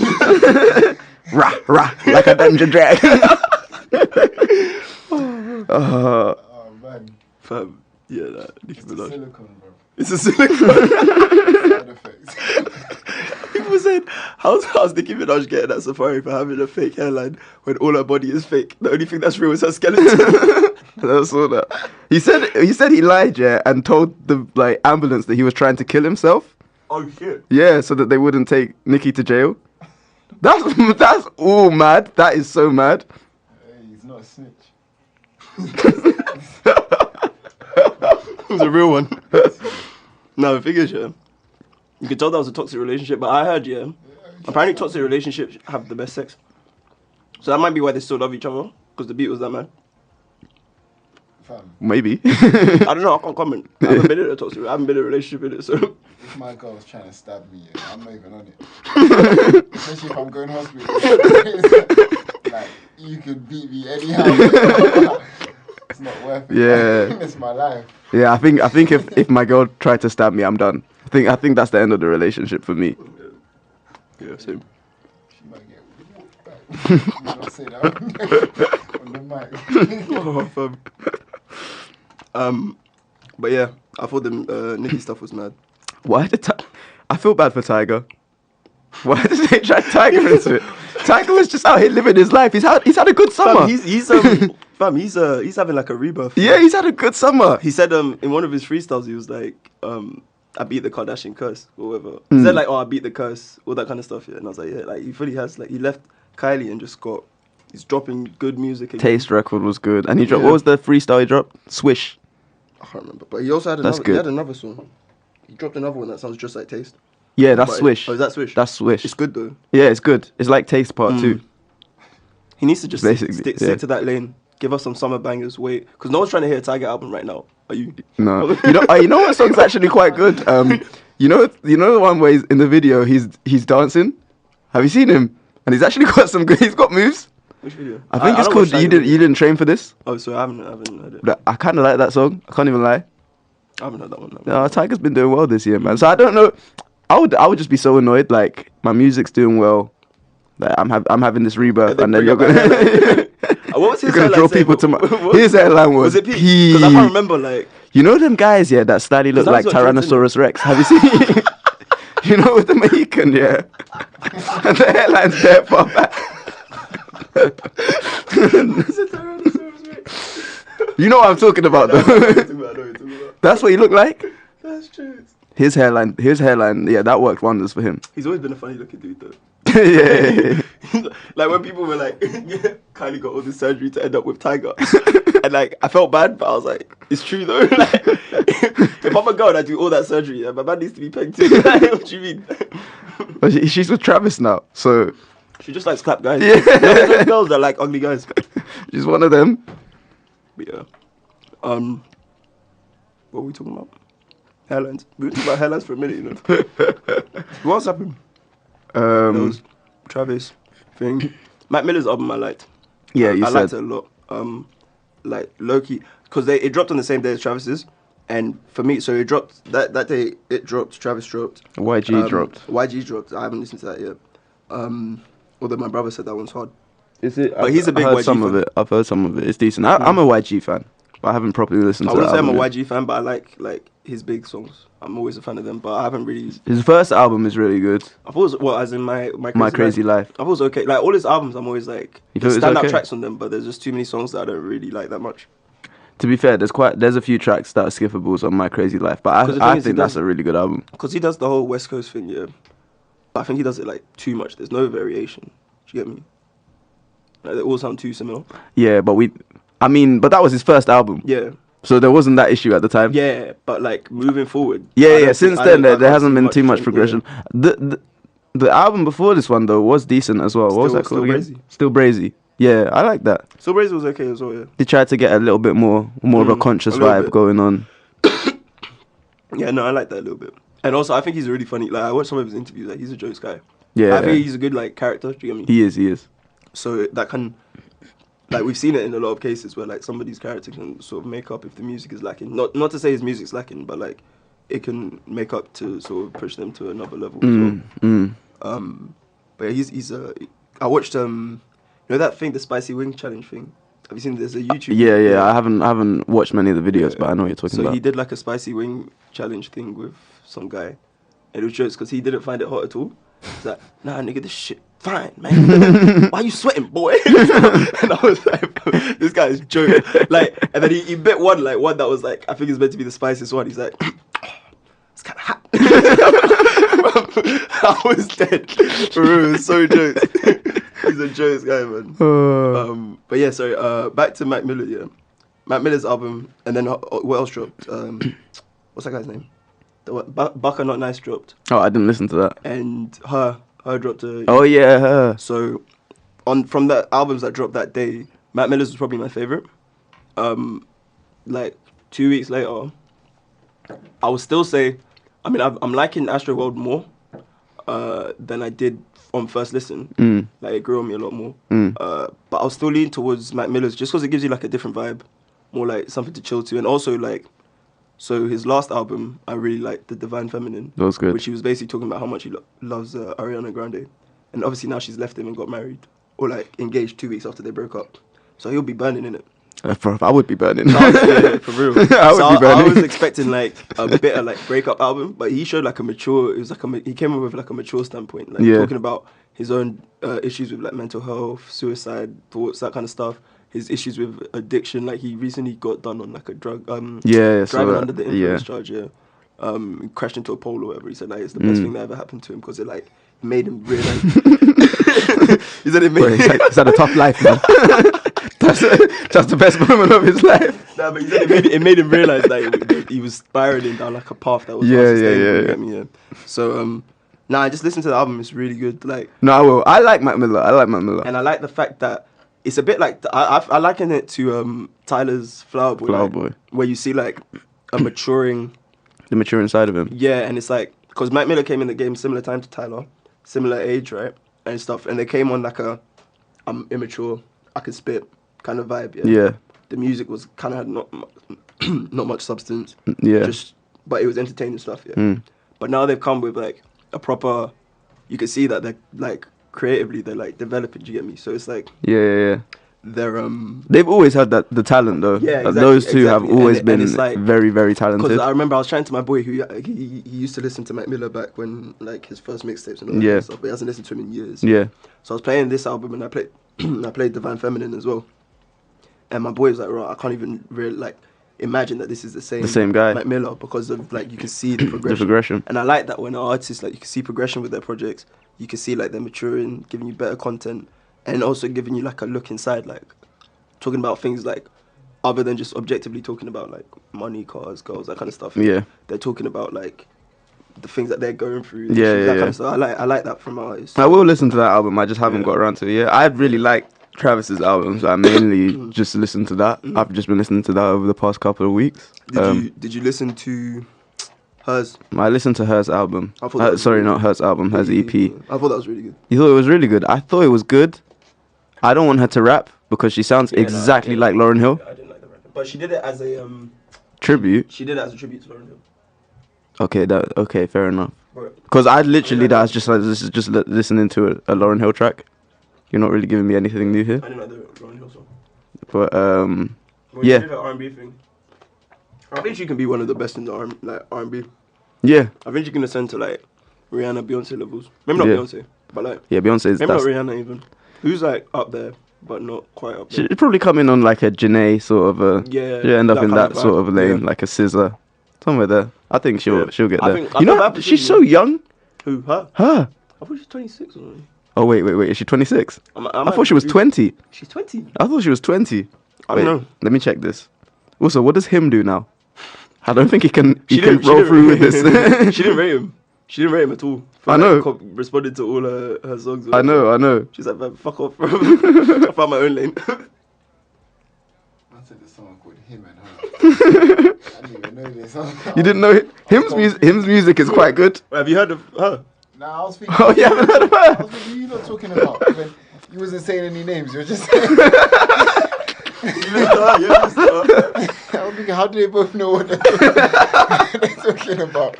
[SPEAKER 3] do?
[SPEAKER 1] Rah, like a dungeon dragon.
[SPEAKER 3] Oh man.
[SPEAKER 2] Fam, yeah, that Nicki Minaj.
[SPEAKER 3] Silicone, bro.
[SPEAKER 2] It's a silicone.
[SPEAKER 3] Side effects.
[SPEAKER 2] People said, how I was Nicki Minaj getting at Safaree for having a fake hairline when all her body is fake. The only thing that's real is her skeleton.
[SPEAKER 1] I saw that. He said he lied, yeah, and told the ambulance that he was trying to kill himself.
[SPEAKER 2] Oh shit.
[SPEAKER 1] Yeah, so that they wouldn't take Nicki to jail. That's all mad. That is so mad.
[SPEAKER 3] Hey, he's not a snitch.
[SPEAKER 2] It was a real one. No, the thing is, yeah, you could tell that was a toxic relationship, but I heard, yeah, apparently toxic relationships have the best sex. So that might be why they still love each other, because the beat was that mad.
[SPEAKER 3] Fam,
[SPEAKER 1] Maybe.
[SPEAKER 2] I don't know, I can't comment. I haven't been in a toxic, I haven't been in a relationship in it, so.
[SPEAKER 3] if my girl was trying to stab me, yeah, I'm not even on it. Especially if I'm going to hospital. Like, you could beat me anyhow. It's not worth it.
[SPEAKER 1] Yeah.
[SPEAKER 3] It's my life.
[SPEAKER 1] Yeah, I think if my girl tried to stab me, I'm done. I think that's the end of the relationship for me.
[SPEAKER 2] Yeah, same.
[SPEAKER 3] She might get whooped back. You don't say that on the mic.
[SPEAKER 2] Oh, fam. But yeah, I thought the Nicki stuff was mad.
[SPEAKER 1] Why did I feel bad for Tiger? Why did they drag Tiger into it? Tiger was just out here living his life. He's had a good summer.
[SPEAKER 2] Fam, he's having like a rebirth.
[SPEAKER 1] Yeah, he's had a good summer.
[SPEAKER 2] He said in one of his freestyles he was like I beat the Kardashian curse or whatever. He said like, oh, I beat the curse, all that kind of stuff. Yeah, and I was like, yeah, like he fully has, like he left Kylie and just he's dropping good music again.
[SPEAKER 1] Taste record was good, and he dropped. What was the freestyle he dropped? Swish.
[SPEAKER 2] I can't remember, but he also had another. He had another song. He dropped another one that sounds just like Taste.
[SPEAKER 1] Yeah, that's Swish.
[SPEAKER 2] Oh, is that Swish?
[SPEAKER 1] That's Swish.
[SPEAKER 2] It's good though.
[SPEAKER 1] Yeah, it's good. It's like Taste Part 2.
[SPEAKER 2] He needs to just
[SPEAKER 1] Basically,
[SPEAKER 2] stick to that lane. Give us some summer bangers. Wait, because no one's trying to hear a Tiger album right now. Are you?
[SPEAKER 1] No. You know what song's actually quite good? You know the one where he's in the video, he's dancing? Have you seen him? And he's actually got some good, he's got moves.
[SPEAKER 2] Which video?
[SPEAKER 1] I think it's called You Didn't Train for This.
[SPEAKER 2] Oh, so I haven't heard it.
[SPEAKER 1] I kind of like that song. I can't even lie.
[SPEAKER 2] I haven't heard that one.
[SPEAKER 1] No, Tiger's been doing well this year, man. So I don't know. I would just be so annoyed. Like, my music's doing well. Like, I'm having this rebirth, and then you're gonna
[SPEAKER 2] what was his
[SPEAKER 1] you're gonna draw people to my. His hairline was
[SPEAKER 2] it peak? Because I can't remember. Like,
[SPEAKER 1] you know them guys, yeah, that slightly look like Tyrannosaurus Rex. Have you seen? You know, with the Mohican, yeah, and the hairline's there far back. You know what I'm talking about, though. That's what he looked like.
[SPEAKER 2] That's true.
[SPEAKER 1] His hairline, yeah, that worked wonders for him.
[SPEAKER 2] He's always been a funny looking dude, though.
[SPEAKER 1] Yeah.
[SPEAKER 2] Like when people were like, Kylie got all this surgery to end up with Tiger, and like I felt bad, but I was like, it's true though. Like, if I'm a girl and I do all that surgery, my man needs to be pegged too. Like, what do you mean?
[SPEAKER 1] But she's with Travis now, so
[SPEAKER 2] she just likes clap guys.
[SPEAKER 1] Yeah.
[SPEAKER 2] Those girls that like ugly guys.
[SPEAKER 1] She's one of them.
[SPEAKER 2] But yeah, what were we talking about? Hairlines. We were talking about hairlines for a minute, you know. What's happened? There was Travis thing. Mac Miller's album I liked.
[SPEAKER 1] Yeah,
[SPEAKER 2] I liked it a lot. Like low-key, because it dropped on the same day as Travis's, and for me, so it dropped that day. It dropped. Travis dropped.
[SPEAKER 1] YG dropped.
[SPEAKER 2] YG dropped. I haven't listened to that yet. Although my brother said that one's hard.
[SPEAKER 1] Is it?
[SPEAKER 2] But he's a big
[SPEAKER 1] I've heard
[SPEAKER 2] YG
[SPEAKER 1] some
[SPEAKER 2] fan.
[SPEAKER 1] of it. I've heard some of it. It's decent. I'm a YG fan, but I haven't properly listened to it.
[SPEAKER 2] I wouldn't say I'm a YG fan, but I like his big songs. I'm always a fan of them, but I haven't really.
[SPEAKER 1] His first album is really good.
[SPEAKER 2] I thought it was, what, as in my
[SPEAKER 1] Crazy Life.
[SPEAKER 2] I thought it was okay. Like all his albums, I'm always like,
[SPEAKER 1] You thought it was
[SPEAKER 2] stand out
[SPEAKER 1] okay?
[SPEAKER 2] tracks on them, but there's just too many songs that I don't really like that much.
[SPEAKER 1] To be fair, there's a few tracks that are skippables on My Crazy Life, but I think that's a really good album.
[SPEAKER 2] Because he does the whole West Coast thing, yeah. But I think he does it like too much. There's no variation. Do you get me? Like they all sound too similar.
[SPEAKER 1] Yeah, but that was his first album.
[SPEAKER 2] Yeah.
[SPEAKER 1] So there wasn't that issue at the time.
[SPEAKER 2] Yeah, but like moving forward.
[SPEAKER 1] Yeah. Since then, there hasn't been too much progression. Yeah. The album before this one though was decent as well. What was that called again? Still Brazy. Yeah, I like that.
[SPEAKER 2] Still Brazy was okay as well. Yeah.
[SPEAKER 1] They tried to get a little bit more of a conscious vibe going on.
[SPEAKER 2] Yeah, no, I like that a little bit. And also, I think he's really funny. Like I watched some of his interviews. Like he's a jokes guy.
[SPEAKER 1] Yeah.
[SPEAKER 2] I think he's a good like character. Do you get me?
[SPEAKER 1] He is.
[SPEAKER 2] So that can. Like we've seen it in a lot of cases where like somebody's character can sort of make up if the music is lacking. Not to say his music's lacking, but like it can make up to sort of push them to another level as well. But yeah, he's I watched you know that thing, the spicy wing challenge thing. Have you seen? There's a YouTube.
[SPEAKER 1] Yeah. I haven't watched many of the videos, but I know what you're talking about.
[SPEAKER 2] So he did like a spicy wing challenge thing with some guy, and it was jokes because he didn't find it hot at all. He's like, nah, nigga, this shit fine, man. Why you sweating, boy? And I was like, this guy is joking. Like, and then he bit one that was like, I think it's meant to be the spiciest one. He's like, it's kind of hot. I was dead. For real, it was so jokes. He's a jokes guy, man. But yeah, sorry. Back to Mac Miller. Yeah, Mac Miller's album, and then what else dropped? What's that guy's name? Bucker Not Nice dropped.
[SPEAKER 1] Oh, I didn't listen to that.
[SPEAKER 2] And her dropped a...
[SPEAKER 1] Oh yeah, her.
[SPEAKER 2] So, from the albums that dropped that day, Mac Miller's was probably my favorite. Like 2 weeks later, I would still say, I mean, I'm liking ASTROWORLD more than I did on first listen. Like, it grew on me a lot more. But I'll still lean towards Mac Miller's just because it gives you like a different vibe, more like something to chill to, and also like. So his last album, I really liked, The Divine Feminine.
[SPEAKER 1] That was good.
[SPEAKER 2] Which he was basically talking about how much he loves Ariana Grande. And obviously now she's left him and got married. Or like engaged 2 weeks after they broke up. So he'll be burning in it.
[SPEAKER 1] I would be burning.
[SPEAKER 2] Yeah, for real.
[SPEAKER 1] I would be burning.
[SPEAKER 2] I was expecting like a bitter like breakup album, but he showed like a mature, he came up with like a mature standpoint. Like talking about his own issues with like mental health, suicide, thoughts, that kind of stuff. His issues with addiction, like he recently got done on like a drug, driving under the influence charge, crashed into a pole or whatever. He said like it's the best thing that ever happened to him because it like made him realize. He said it made.
[SPEAKER 1] He's had a tough life, man. That's the best moment of his life.
[SPEAKER 2] Nah, but he said it made him realize that he was spiraling down like a path that was unsustainable. You get me? So I just listened to the album. It's really good. Like
[SPEAKER 1] no, I will. I like Mac Miller,
[SPEAKER 2] and I like the fact that. It's a bit like I liken it to Tyler's Flower Boy, where you see like the maturing side of him. Yeah, and it's like because Mac Miller came in the game similar time to Tyler, similar age, right, and stuff, and they came on like I'm immature, I can spit kind of vibe. Yeah. The music was kind of not much substance. Yeah. But it was entertaining stuff. Yeah. But now they've come with like a proper. You can see that they're like. Creatively, they're like developing. Do you get me? So it's like
[SPEAKER 1] yeah.
[SPEAKER 2] They're
[SPEAKER 1] They've always had the talent though.
[SPEAKER 2] Yeah, exactly,
[SPEAKER 1] those two have always been
[SPEAKER 2] like,
[SPEAKER 1] very very talented.
[SPEAKER 2] Because I remember I was chatting to my boy who he used to listen to Mac Miller back when like his first mixtapes and all that kind of stuff, but he hasn't listened to him in years. Yeah. So I was playing this album and I played Divine Feminine as well, and my boy was like, right, I can't even really like imagine that this is the same guy, Mac Miller, because of like you can see the progression. And I like that when artists like you can see progression with their projects. You can see like they're maturing, giving you better content, and also giving you like a look inside, like talking about things like other than just objectively talking about like money, cars, girls, that kind of stuff. Yeah, they're talking about like the things that they're going through. That kind of stuff. I like that from artists.
[SPEAKER 1] I will listen to that album. I just haven't got around to it yet. I really like Travis's albums. I mainly just listen to that. I've just been listening to that over the past couple of weeks.
[SPEAKER 2] Did you listen to? Hers.
[SPEAKER 1] I listened to Hers album. Sorry, not Hers album. Hers EP.
[SPEAKER 2] I thought that was really good.
[SPEAKER 1] You thought it was really good? I thought it was good. I don't want her to rap because she sounds exactly like Lauryn Hill.
[SPEAKER 2] I didn't like the rap, but she did it as a
[SPEAKER 1] tribute.
[SPEAKER 2] She did it as a tribute to Lauryn Hill.
[SPEAKER 1] Okay, fair enough. Because I literally that was just like this is just listening to a Lauryn Hill track. You're not really giving me anything new here.
[SPEAKER 2] I didn't like the Lauryn Hill song.
[SPEAKER 1] But
[SPEAKER 2] yeah. She did an R&B thing. I think she can be one of the best in the R&B.
[SPEAKER 1] Yeah.
[SPEAKER 2] I think she can ascend to like Rihanna, Beyonce levels. Maybe not Beyonce, but like
[SPEAKER 1] Beyonce is
[SPEAKER 2] maybe not Rihanna even. Who's like up there, but not quite up there.
[SPEAKER 1] She'd probably come in on like a Janae sort of a end up in that sort of lane, like a SZA, somewhere there. I think she'll get there. She's so young.
[SPEAKER 2] Who? Her?
[SPEAKER 1] Her.
[SPEAKER 2] I thought she's 26 or something.
[SPEAKER 1] Oh wait, is she 26? I thought she was 20.
[SPEAKER 2] She's 20.
[SPEAKER 1] I thought she was 20.
[SPEAKER 2] I don't know.
[SPEAKER 1] Let me check this. Also, what does him do now? I don't think he can roll through with this.
[SPEAKER 2] She didn't rate him. She didn't rate him at all.
[SPEAKER 1] I know.
[SPEAKER 2] Responded to all her songs.
[SPEAKER 1] I know.
[SPEAKER 2] She's like, man, fuck off. I found my own lane.
[SPEAKER 3] I said there's someone called Him and Her. I didn't even know this.
[SPEAKER 1] You didn't know Him's music is quite good.
[SPEAKER 2] Have you heard of her?
[SPEAKER 3] Nah, I was thinking.
[SPEAKER 1] Oh, you haven't heard of her?
[SPEAKER 3] I was thinking, you not talking about when you wasn't saying any names. You were just saying. I was thinking, how do they both know what they're talking about?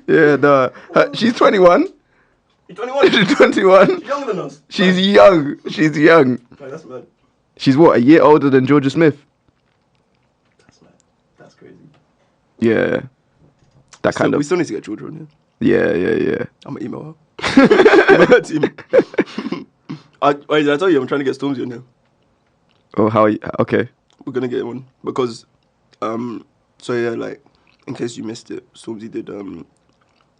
[SPEAKER 1] Yeah, no. She's 21.
[SPEAKER 2] You're 21?
[SPEAKER 1] She's 21.
[SPEAKER 2] She's younger than us.
[SPEAKER 1] She's young. She's young.
[SPEAKER 2] Right, that's mad.
[SPEAKER 1] She's what, a year older than Georgia Smith?
[SPEAKER 2] That's mad. That's crazy.
[SPEAKER 1] Yeah. We
[SPEAKER 2] still need to get Georgia on here.
[SPEAKER 1] Yeah, yeah, yeah.
[SPEAKER 2] I'm gonna email her. Email her team. Wait, did I tell you I'm trying to get Stormzy on here?
[SPEAKER 1] Oh, how? Okay.
[SPEAKER 2] We're gonna get one because, so yeah, like in case you missed it, Stormzy did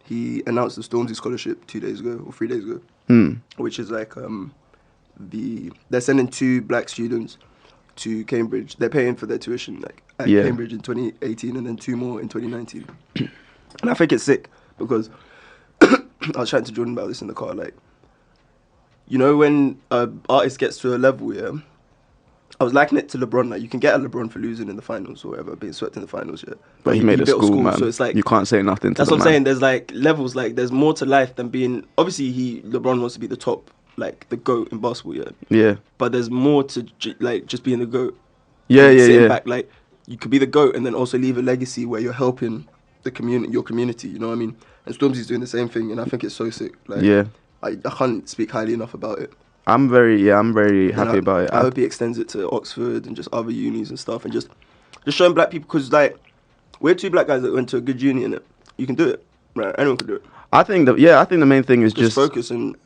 [SPEAKER 2] he announced the Stormzy Scholarship 2 days ago or 3 days ago, which is like they're sending 2 black students to Cambridge. They're paying for their tuition like at Cambridge in 2018 and then 2 more in 2019. And I think it's sick because I was chatting to Jordan about this in the car. Like, you know, when an artist gets to a level, yeah, I was likening it to LeBron. Like, you can get at LeBron for losing in the finals or whatever, being swept in the finals, yeah.
[SPEAKER 1] But he made a
[SPEAKER 2] built
[SPEAKER 1] school, man.
[SPEAKER 2] So it's like,
[SPEAKER 1] you can't say nothing to
[SPEAKER 2] that's
[SPEAKER 1] the
[SPEAKER 2] what I'm
[SPEAKER 1] man.
[SPEAKER 2] saying. There's like levels. Like, there's more to life than being. Obviously, LeBron wants to be the top, like the GOAT in basketball, yeah.
[SPEAKER 1] Yeah.
[SPEAKER 2] But there's more to like just being the GOAT.
[SPEAKER 1] Yeah, yeah,
[SPEAKER 2] sitting
[SPEAKER 1] yeah.
[SPEAKER 2] back, like you could be the GOAT and then also leave a legacy where you're helping the community, your community. You know what I mean? And Stormzy's doing the same thing, and I think it's so sick. Like,
[SPEAKER 1] Yeah.
[SPEAKER 2] I can't speak highly enough about it.
[SPEAKER 1] I'm very happy about it.
[SPEAKER 2] I hope he extends it to Oxford and just other unis and stuff, and just showing black people, because like we're 2 black guys that went to a good uni, innit? You can do it, right? Anyone can do it.
[SPEAKER 1] I think the main thing is just
[SPEAKER 2] focus and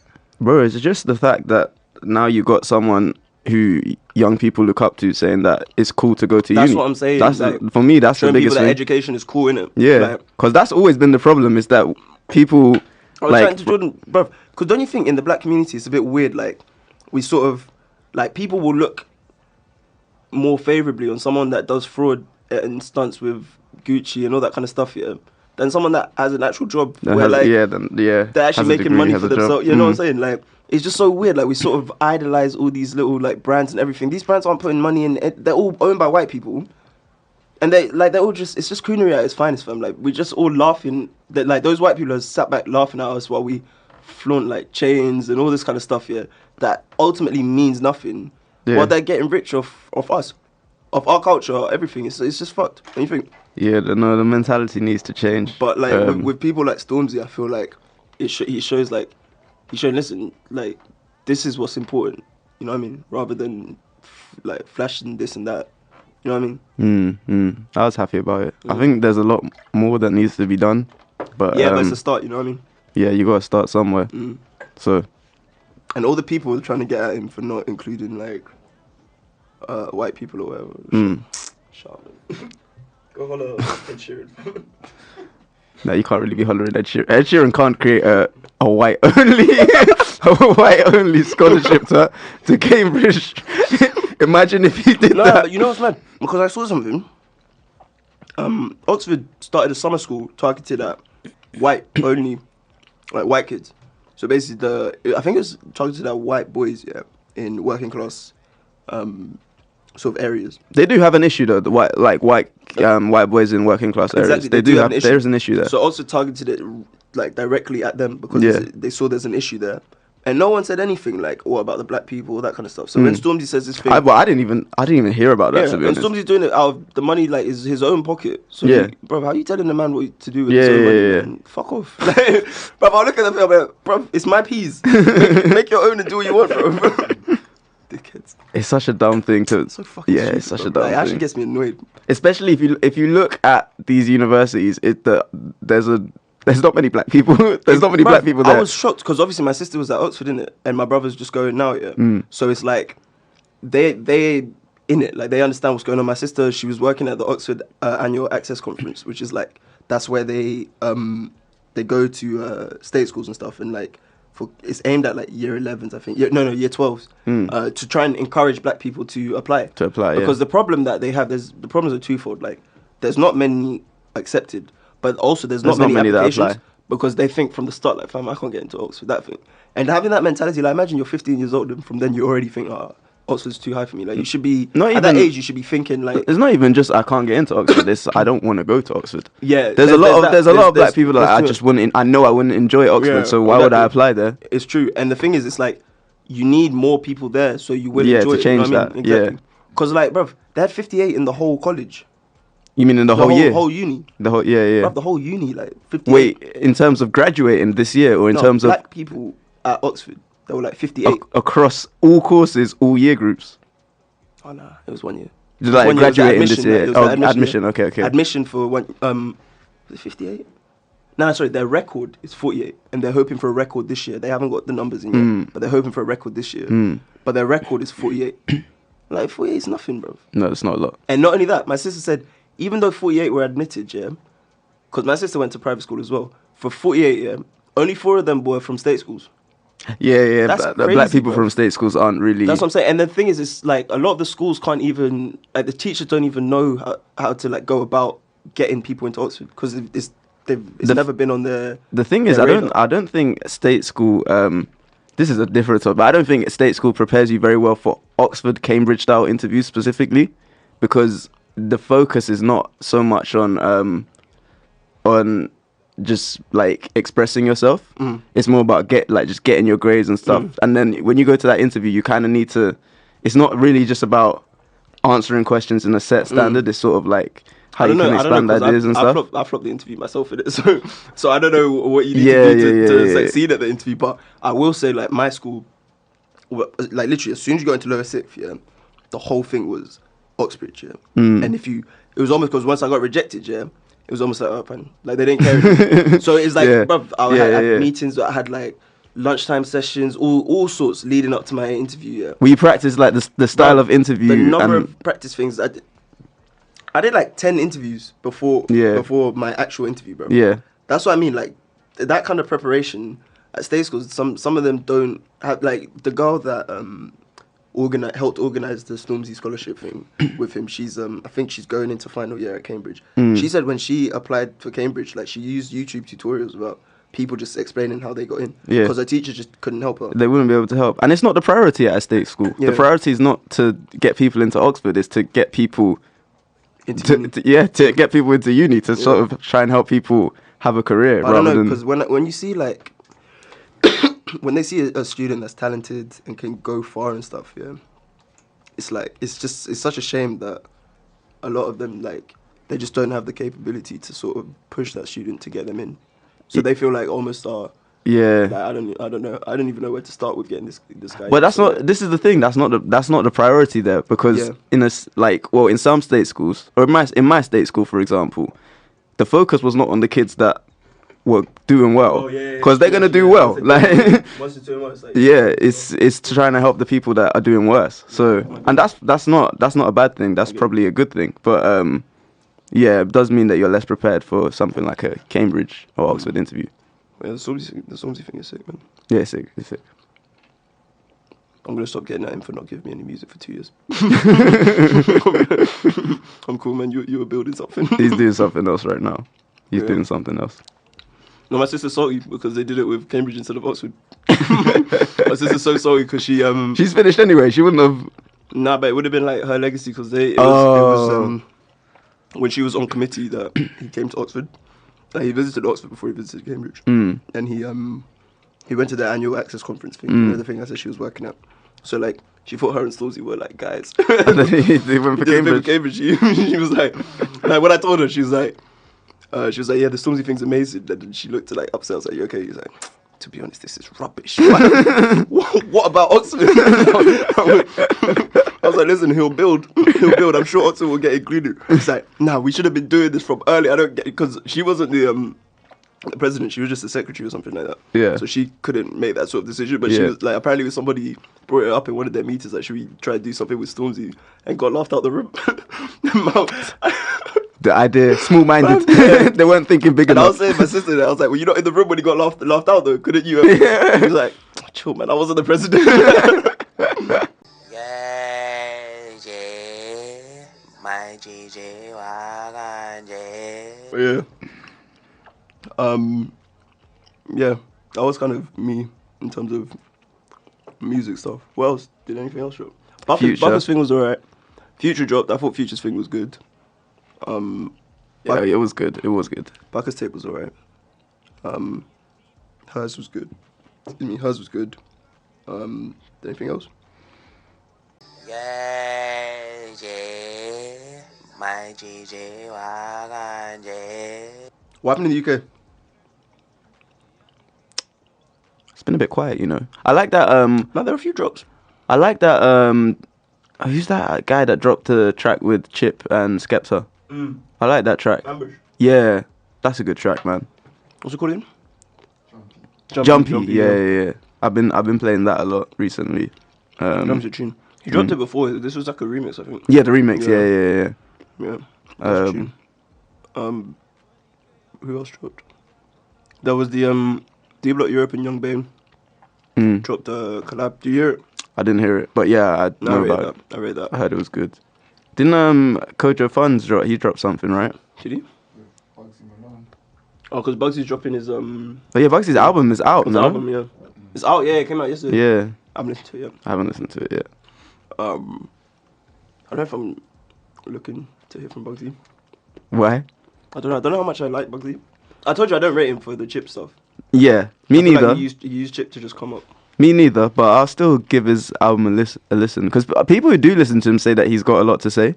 [SPEAKER 1] bro, it's just the fact that now you got someone who young people look up to saying that it's cool to go to uni.
[SPEAKER 2] That's what I'm saying.
[SPEAKER 1] That's
[SPEAKER 2] like,
[SPEAKER 1] for me. That's the
[SPEAKER 2] showing
[SPEAKER 1] biggest
[SPEAKER 2] people that
[SPEAKER 1] thing.
[SPEAKER 2] education is cool, innit?
[SPEAKER 1] Yeah, because that's always been the problem. Is that people
[SPEAKER 2] I was trying to Jordan, bruv, because don't you think in the black community it's a bit weird? Like, we sort of, like, people will look more favourably on someone that does fraud and stunts with Gucci and all that kind of stuff, yeah, than someone that has an actual job where, they're actually making money for themselves. You know what I'm saying? Like, it's just so weird. Like, we sort of idolize all these little, like, brands and everything. These brands aren't putting money in. They're all owned by white people. And they're all just, it's just croonery at its finest, fam. Like, we're just all laughing. That, like, those white people are sat back laughing at us while we flaunt, like, chains and all this kind of stuff, yeah, that ultimately means nothing. Yeah. While they're getting rich off us, of our culture, everything. It's just fucked. Don't you think?
[SPEAKER 1] Yeah, the mentality needs to change.
[SPEAKER 2] But, like, with people like Stormzy, I feel like he shows, like, he's showing, listen, like, this is what's important. You know what I mean? Rather than, like, flashing this and that. You know what I mean?
[SPEAKER 1] I was happy about it. I think there's a lot more that needs to be done. But
[SPEAKER 2] yeah, but it's a start, you know what I mean?
[SPEAKER 1] Yeah, you got to start somewhere. So.
[SPEAKER 2] And all the people trying to get at him for not including, like, white people or whatever. Shut up. Go holler Ed Sheeran.
[SPEAKER 1] No, you can't really be hollering Ed Sheeran. Ed Sheeran can't create a white only scholarship to Cambridge. Imagine if he did that.
[SPEAKER 2] No, but you know what's mad? Because I saw something. Oxford started a summer school targeted at white only, like white kids. So basically, I think it's targeted at white boys, yeah, in working class, sort of areas.
[SPEAKER 1] They do have an issue though. The white boys in working class areas.
[SPEAKER 2] Exactly,
[SPEAKER 1] they do have an issue. There's an issue there.
[SPEAKER 2] So also targeted it like directly at them because they saw there's an issue there. And no one said anything like, "What about the black people?" That kind of stuff. So when Stormzy says this thing,
[SPEAKER 1] I didn't even hear about that.
[SPEAKER 2] Yeah,
[SPEAKER 1] to be
[SPEAKER 2] and
[SPEAKER 1] honest.
[SPEAKER 2] Stormzy's doing it out of the money, like is his own pocket. So bro, how are you telling the man what to do with his own money? Man? Fuck off, like, bro. I look at the film, like, bro, it's my peas. Make your own and do what you want, bro. Dickheads.
[SPEAKER 1] It's such a dumb thing to.
[SPEAKER 2] It's so fucking stupid,
[SPEAKER 1] it's such
[SPEAKER 2] bro.
[SPEAKER 1] a dumb
[SPEAKER 2] It
[SPEAKER 1] thing.
[SPEAKER 2] actually gets me annoyed.
[SPEAKER 1] Especially if you look at these universities, there's not many black people. There's not many black people there.
[SPEAKER 2] I was shocked because obviously my sister was at Oxford, innit? And my brother's just going now, yeah. So it's like they in it, like they understand what's going on. My sister, she was working at the Oxford Annual Access Conference, which is like that's where they go to state schools and stuff, and like it's aimed at like year 11s, I think. Year 12s, to try and encourage black people to apply. Because the problem that they have, the problems are twofold. Like there's not many accepted. But also, there's not many applications because they think from the start, like, fam, I can't get into Oxford, that thing. And having that mentality, like, imagine you're 15 years old and from then you already think, Oxford's too high for me. Like, you should be, at that age, you should be thinking, like...
[SPEAKER 1] It's not even just, I can't get into Oxford, it's, I don't want to go to Oxford.
[SPEAKER 2] Yeah.
[SPEAKER 1] There's a lot of black people that I know I wouldn't enjoy Oxford, so why would I apply there?
[SPEAKER 2] It's true. And the thing is, it's like, you need more people there so you will enjoy it.
[SPEAKER 1] To change that.
[SPEAKER 2] Exactly. Because, like, bruv, they had 58 in the whole college.
[SPEAKER 1] You mean in the whole year?
[SPEAKER 2] Whole uni.
[SPEAKER 1] The whole
[SPEAKER 2] Bruv, the whole uni, like 58.
[SPEAKER 1] Wait, in terms of graduating this year or in terms of
[SPEAKER 2] black people at Oxford, they were like 58
[SPEAKER 1] across all courses, all year groups.
[SPEAKER 2] Oh no, it was 1 year.
[SPEAKER 1] Like
[SPEAKER 2] 1 year
[SPEAKER 1] graduating this year.
[SPEAKER 2] Admission.
[SPEAKER 1] Okay.
[SPEAKER 2] Admission for one. Was it 58? No, sorry, their record is 48, and they're hoping for a record this year. They haven't got the numbers in yet, but they're hoping for a record this year. But their record is 48. Like, 48 is nothing, bro.
[SPEAKER 1] No, it's not a lot.
[SPEAKER 2] And not only that, my sister said, even though 48 were admitted, yeah, because my sister went to private school as well, for 48, yeah, only 4 of them were from state schools.
[SPEAKER 1] Yeah.
[SPEAKER 2] That's
[SPEAKER 1] Black
[SPEAKER 2] crazy,
[SPEAKER 1] people
[SPEAKER 2] bro.
[SPEAKER 1] from state schools aren't really...
[SPEAKER 2] That's what I'm saying. And the thing is, it's like, a lot of the schools can't even, like, the teachers don't even know how to, like, go about getting people into Oxford, because it's never been on their...
[SPEAKER 1] The thing is, I don't think state school... this is a different topic, but I don't think state school prepares you very well for Oxford, Cambridge style interviews specifically, because the focus is not so much on just like expressing yourself. It's more about just getting your grades and stuff. And then when you go to that interview, you kind of need to... It's not really just about answering questions in a set standard. It's sort of like how you can expand ideas and stuff.
[SPEAKER 2] I flopped the interview myself in it, so I don't know what you need to do to succeed at the interview. But I will say, like, my school, like, literally as soon as you got into lower sixth, yeah, the whole thing was Oxbridge, yeah. And it was almost, because once I got rejected, yeah, it was almost like, oh, man, like, they didn't care. So it's like, bruv, I had meetings, I had like lunchtime sessions, all sorts leading up to my interview. Yeah.
[SPEAKER 1] Will you practice like the style of interview?
[SPEAKER 2] The number of practice things I did like 10 interviews before my actual interview, bro.
[SPEAKER 1] Yeah.
[SPEAKER 2] That's what I mean. Like, that kind of preparation at state schools, some of them don't have, like, the girl that helped organize the Stormzy Scholarship thing with him. She's I think she's going into final year at Cambridge. She said when she applied for Cambridge, like, she used YouTube tutorials about people just explaining how they got in. Yeah. Because her teacher just couldn't help her.
[SPEAKER 1] They wouldn't be able to help. And it's not the priority at a state school. Yeah. The priority is not to get people into Oxford, it's to get people to get people into uni, to sort of try and help people have a career.
[SPEAKER 2] I don't know, because when you see, like, when they see a student that's talented and can go far and stuff, yeah, it's like, it's such a shame that a lot of them, like, they just don't have the capability to sort of push that student to get them in. So they feel like almost like, I don't know. I don't even know where to start with getting this guy.
[SPEAKER 1] But that's not. This is the thing. That's not the priority there, because in some state schools, or in my state school, for example, the focus was not on the kids that were doing well, because they're gonna do well. Like,
[SPEAKER 2] once you're doing well, it's like,
[SPEAKER 1] it's trying to help the people that are doing worse. So, and that's not a bad thing. That's probably a good thing. But it does mean that you're less prepared for something like a Cambridge or Oxford interview.
[SPEAKER 2] Yeah, the Stormzy thing is sick, man.
[SPEAKER 1] Yeah, it's sick.
[SPEAKER 2] I'm going to stop getting at him for not giving me any music for 2 years. I'm cool, man. You were building something.
[SPEAKER 1] He's doing something else right now. He's doing something else.
[SPEAKER 2] No, my sister's salty because they did it with Cambridge instead of Oxford. My sister's so salty because
[SPEAKER 1] she's finished anyway. She wouldn't have...
[SPEAKER 2] Nah, but it would have been like her legacy, because it was when she was on committee that he came to Oxford. Like, he visited Oxford before he visited Cambridge, and he went to the annual Access conference thing, the thing I said she was working at. So, like, she thought her and Stormzy were like guys.
[SPEAKER 1] And then they went for Cambridge.
[SPEAKER 2] She was like when I told her, she was like, yeah, the Stormzy thing's amazing. And then she looked like upset. I was like, you okay? He's like, to be honest, this is rubbish. What about Oxford? I was like, listen, he'll build. I'm sure Oxford will get included. He's like, nah, we should have been doing this from early. I don't get it, because she wasn't the president. She was just the secretary or something like that. Yeah. So she couldn't make that sort of decision. But she was like, apparently somebody brought it up in one of their meetings, like, should we try to do something with Stormzy, and got laughed out the room.
[SPEAKER 1] The idea, small-minded. They weren't thinking big enough.
[SPEAKER 2] I was saying to my sister that, I was like, well, you're not in the room when he got laughed out though, couldn't you? He was like, chill, man, I wasn't the president. My GG yeah, that was kind of me in terms of music stuff. What else? Did anything else drop? Buffer's thing was alright. Future dropped. I thought Future's thing was good.
[SPEAKER 1] It was good.
[SPEAKER 2] Bacca's tape was alright. Hers was good. Hers was good. Anything else? My GG What happened in the UK?
[SPEAKER 1] It's been a bit quiet, you know. I like that.
[SPEAKER 2] No, there are a few drops.
[SPEAKER 1] I like that. Who's that guy that dropped the track with Chip and Skepta? I like that track.
[SPEAKER 2] Ambush.
[SPEAKER 1] Yeah, that's a good track, man.
[SPEAKER 2] What's it called again?
[SPEAKER 3] Jumpy.
[SPEAKER 1] Jumpy. Yeah. I've been playing that a lot recently.
[SPEAKER 2] Jump's a tune. He dropped it before. This was like a remix, I think.
[SPEAKER 1] Yeah, the remix. Yeah.
[SPEAKER 2] Yeah. That's a tune. Who else dropped? There was the D-Block Europe and Young Bane dropped a collab. Do you hear it?
[SPEAKER 1] I didn't hear it, but yeah, I know about it.
[SPEAKER 2] I read that.
[SPEAKER 1] I heard it was good. Didn't Kojo Funds drop? He dropped something, right?
[SPEAKER 2] Did he?
[SPEAKER 3] Bugsy Malone.
[SPEAKER 2] Oh, because Bugsy's dropping his
[SPEAKER 1] But yeah, Bugsy's album is out
[SPEAKER 2] his
[SPEAKER 1] now.
[SPEAKER 2] album. Yeah, it's out. Yeah, it came out yesterday.
[SPEAKER 1] Yeah,
[SPEAKER 2] I haven't listened to it yet.
[SPEAKER 1] I haven't listened to it yet.
[SPEAKER 2] I don't know if I'm looking to hear from Bugsy.
[SPEAKER 1] Why?
[SPEAKER 2] I don't know. I don't know how much I like Bugsy. I told you I don't rate him for the chip stuff.
[SPEAKER 1] Yeah, me
[SPEAKER 2] I feel
[SPEAKER 1] neither.
[SPEAKER 2] Like he used chip to just come up.
[SPEAKER 1] Me neither, but I'll still give his album a listen. Because people who do listen to him say that he's got a lot to say.